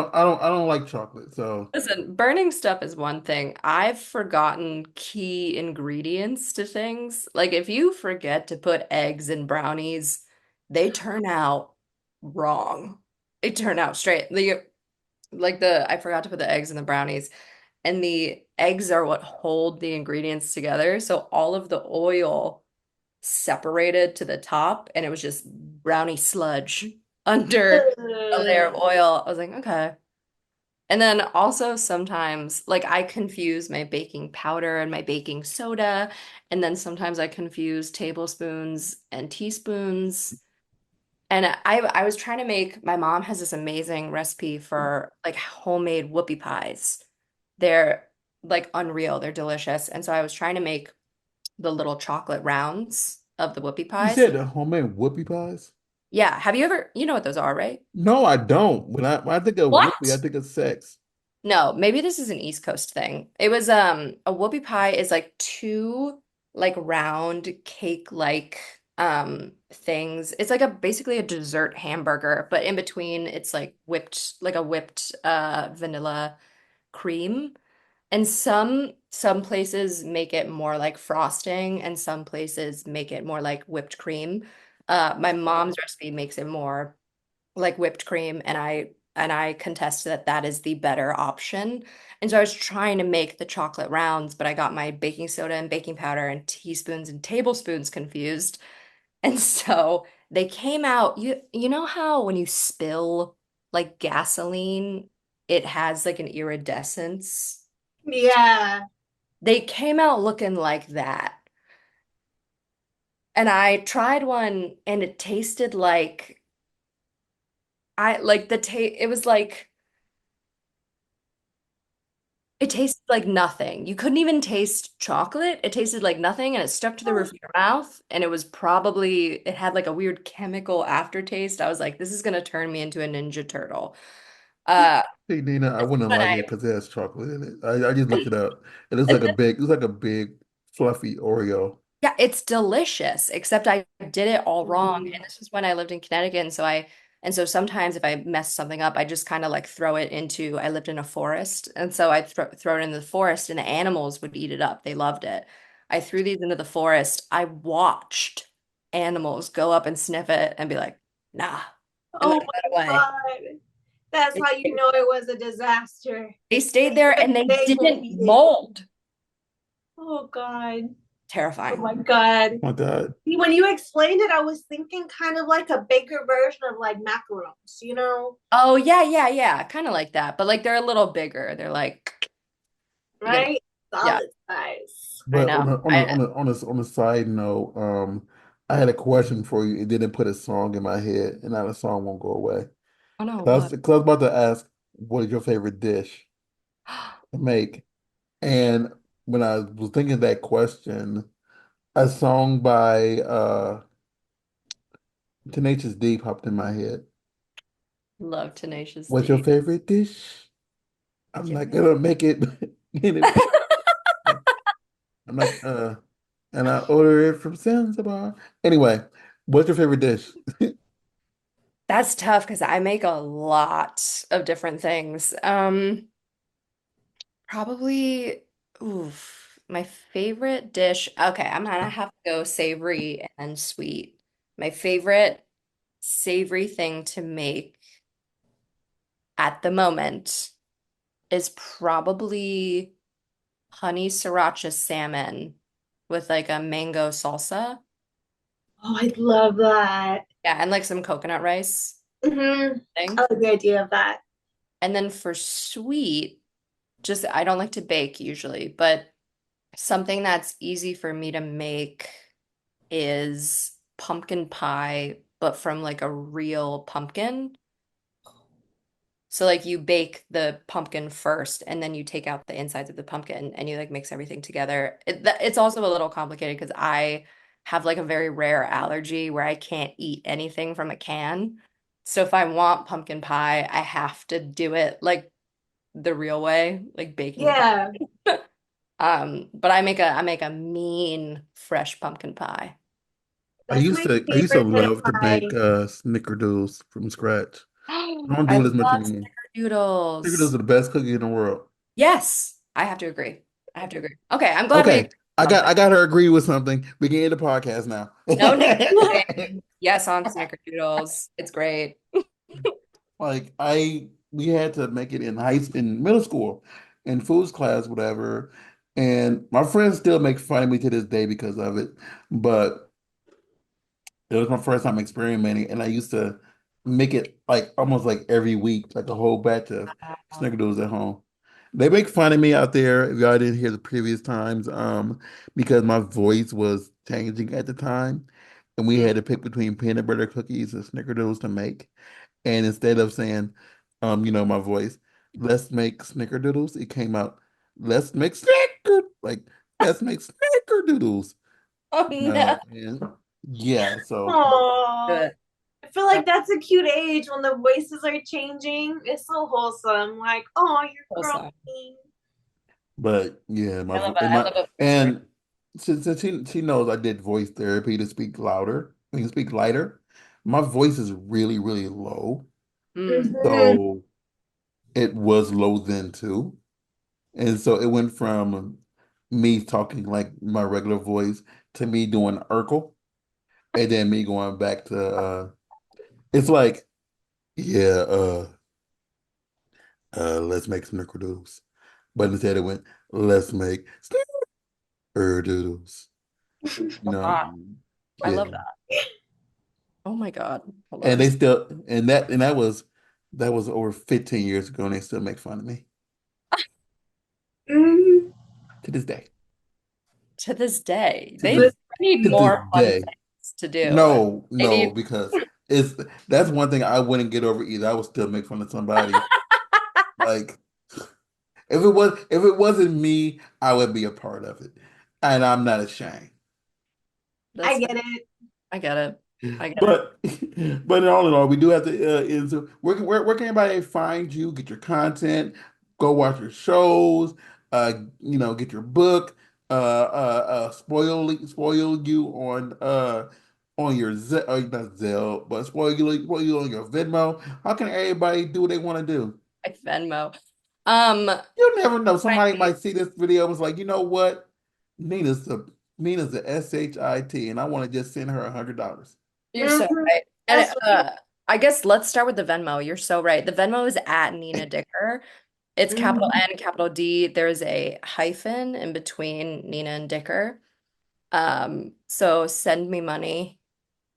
don't like chocolate. So listen, burning stuff is one thing. I've forgotten key ingredients to things. Like if you forget to put eggs in brownies, they turn out wrong. They turn out straight. I forgot to put the eggs in the brownies, and the eggs are what hold the ingredients together. So all of the oil separated to the top, and it was just brownie sludge under a layer of oil. I was like, okay. And then also sometimes, like I confuse my baking powder and my baking soda, and then sometimes I confuse tablespoons and teaspoons. And I was trying to make, my mom has this amazing recipe for like homemade whoopie pies. They're like unreal, they're delicious. And so I was trying to make the little chocolate rounds of the whoopie you pies. said the homemade whoopie pies? Yeah, have you ever, you know what those are, right? No, I don't. When I think of whoopie, I What? think of sex. No, maybe this is an East Coast thing. It was a whoopie pie is like two like round cake-like things. It's like a basically a dessert hamburger, but in between it's like a whipped vanilla cream. And some places make it more like frosting and some places make it more like whipped cream. My mom's recipe makes it more like whipped cream, and I contest that that is the better option. And so I was trying to make the chocolate rounds, but I got my baking soda and baking powder and teaspoons and tablespoons confused. And so they came out, you know how when you spill like gasoline, it has like an iridescence. Yeah. They came out looking like that. And I tried one and it tasted like I like the taste it was like it tasted like nothing. You couldn't even taste chocolate. It tasted like nothing and it stuck to the roof of your mouth. And it was probably, it had like a weird chemical aftertaste. I was like, this is going to turn me into a Ninja Turtle. Uh, Hey Nina, I wouldn't but like it I, because it has chocolate in it. I just looked it up. and It looks like a big fluffy Oreo. yeah, it's delicious, except I did it all wrong. And this was when I lived in Connecticut. And so sometimes if I mess something up, I just kind of like throw it into, I lived in a forest. And so I'd throw it into the forest and the animals would eat it up. They loved it. I threw these into the forest. I watched animals go up and sniff it and be like, nah, and Oh then run my away. God. That's how you know it was a disaster. They stayed there and they They won't didn't eat it. mold. Oh God. Oh Terrifying. my God. Oh my God. When you explained it, I was thinking kind of like a bigger version of like macarons, you know? Oh, yeah, yeah, yeah. Kind of like that. But like they're a little bigger. They're like, you know, Right? yeah, Solid size. I But know. I on a side note, I had a question for you. It didn't put a song in my head, and now the song won't go away. don't know what. 'Cause I was about to ask, what is your favorite dish to make? And when I was thinking of that question, a song by Tenacious D popped in my head. Love Tenacious What's your D. favorite dish? I'm Yeah. not gonna make it. I'm like, and I order it from Zanzibar. Anyway, what's your favorite dish? That's tough because I make a lot of different things. Probably, oof, my favorite dish. Okay, I'm gonna have to go savory and sweet. My favorite savory thing to make at the moment is probably honey sriracha salmon with like a mango salsa. Oh, I love that. Yeah, and like some coconut rice I thing. like the idea of that. And then for sweet, just I don't like to bake usually, but something that's easy for me to make is pumpkin pie, but from like a real pumpkin. So like you bake the pumpkin first and then you take out the insides of the pumpkin and you like mix everything together. It's also a little complicated because I have like a very rare allergy where I can't eat anything from a can. So if I want pumpkin pie, I have to do it like the real way, like baking the Yeah, pumpkin. But I make a mean fresh pumpkin pie. that's my I used to favorite kind of love to make pie. snickerdoodles from scratch. I don't I do it as much love anymore. Snickerdoodles snickerdoodles. are the best cookie in the world. Yes, I have to agree. I have to agree. Okay, I'm glad we Okay, agreed on I something. got her agree with something. We can end the podcast now. No negotiating. Yes, on snickerdoodles. It's great. Like we had to make it in in middle school, in foods class, whatever. And my friends still make fun of me to this day because of it. But it was my first time experimenting, and I used to make it like almost like every week, like a whole batch of snickerdoodles at home. They make fun of me out there if y'all didn't hear the previous times, because my voice was changing at the time, and we Mm. had to pick between peanut butter cookies and snickerdoodles to make. And instead of saying, my voice, let's make snickerdoodles, it came out, let's make snickerdoodles. Oh no. And yeah, so, Oh, Good. I feel like that's a cute age when the voices are changing. It's so wholesome. Like, oh, you're Wholesome. growing. but yeah, I love it. I love it. and since she knows I did voice therapy to speak louder, I mean, speak lighter, my voice is really, really low. Mm. Mhm. So it was low then too. And so it went from me talking like my regular voice to me doing Urkel, and then me going back to it's like, yeah, let's make snickerdoodles. But instead it went, let's make snickerdoodles. You know, Ah, I yeah. love that. Oh my God. Hold And on. they still and that was over 15 years ago, and they still make fun of me Mhm. to this day. To this day, To they this need to this more fun day. things to do. No, They no, need because it's that's one thing I wouldn't get over either. I would still make fun of somebody. Like if it wasn't me, I would be a part of it. And I'm not ashamed. that's I fair. get it. I get it. I get it. But but in all, we do have to where can everybody find you, get your content, go watch your shows, get your book, spoil you on your not Zelle, but spoil you on your Venmo. How can everybody do what they want to do? Like Venmo. Um, You never know. I- Somebody might see this video and was like, you know what? Nina's a Nina's a SHIT, and I want to just send her $100. you're so Mhm. right. And That's I guess let's start with the Venmo. You're so right. The Venmo is at Nina Dicker. It's capital mhm. N, capital D. There's a hyphen in between Nina and Dicker. So send me money.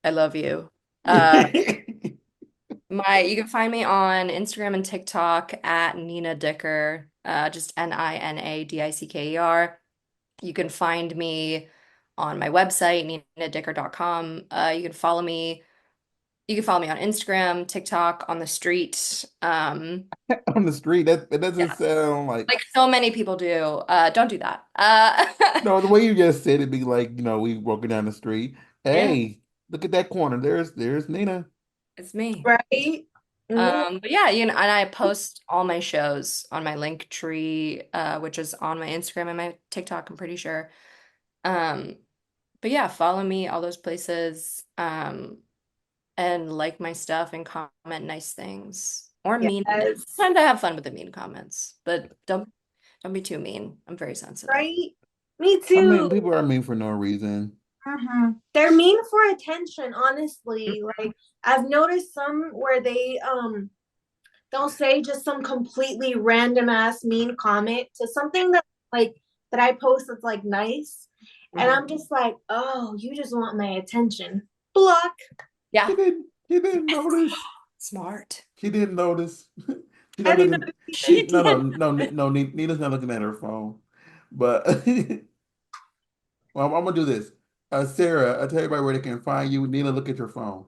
I love you. Uh, you can find me on Instagram and TikTok at Nina Dicker, just NinaDicker. You can find me on my website, ninadicker.com. You can follow me on Instagram, TikTok, on the street. On the street. That doesn't Yeah, sound like like so many people do. Don't do that. no, the way you just said it be like, we walking down the street. Yeah, Hey, look at that corner. There's Nina. it's me. Right? Mhm. But yeah, and I post all my shows on my link tree, which is on my Instagram and my TikTok, I'm pretty sure. Um, but yeah, follow me all those places, and like my stuff and comment nice things or mean. Yes. Sometimes I have fun with the mean comments, but don't be too mean. I'm very sensitive. Right? Me I mean, too. people are mean for no reason. They're mean for attention, honestly. Like I've noticed some where they'll say just some completely random ass mean comment to something that like that I post that's like nice. And Mhm. I'm just like, oh, you just want my attention. Block. Yeah, She didn't notice. smart. She didn't notice. She's I not didn't looking. know She either. did. No, Nina's not looking at her phone. But well, I'm gonna do this. Sarah, I tell everybody where they can find you. Nina, look at your phone.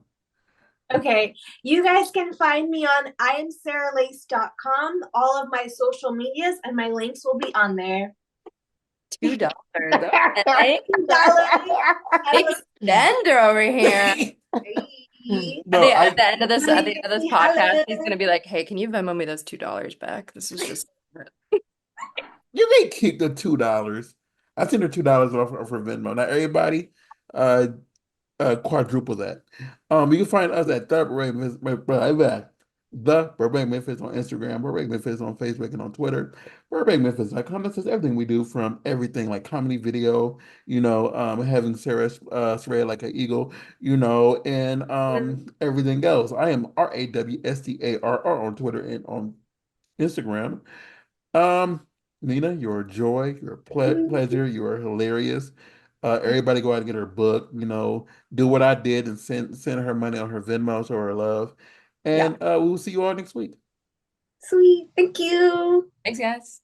Okay, you guys can find me on iamsarahLace.com. All of my social medias and my links will be on there. $2. Okay. $2. Big spender over here. No, At the end of this podcast, he's Hello. gonna be like, "Hey, can you Venmo me those $2 back? This was just." you can keep the $2. I sent her $2 off for Venmo. Not everybody uh quadruple that. You can find us at Third Ray Miss. Bye. the Burbank Misfits on Instagram, Burbank Misfits on Facebook and on Twitter, BurbankMisfits.com. This is everything we do, from everything like comedy, video, having Sarah spray like an eagle, and everything else. I am RAWSTARR on Twitter and on Instagram. Um, Nina, you're a joy, you're a pleasure, you are hilarious. Everybody go out and get her book, do what I did and send her money on her Venmo, show her love. Yeah. And we will see you all next week. Sweet. Thank you. Thanks, guys.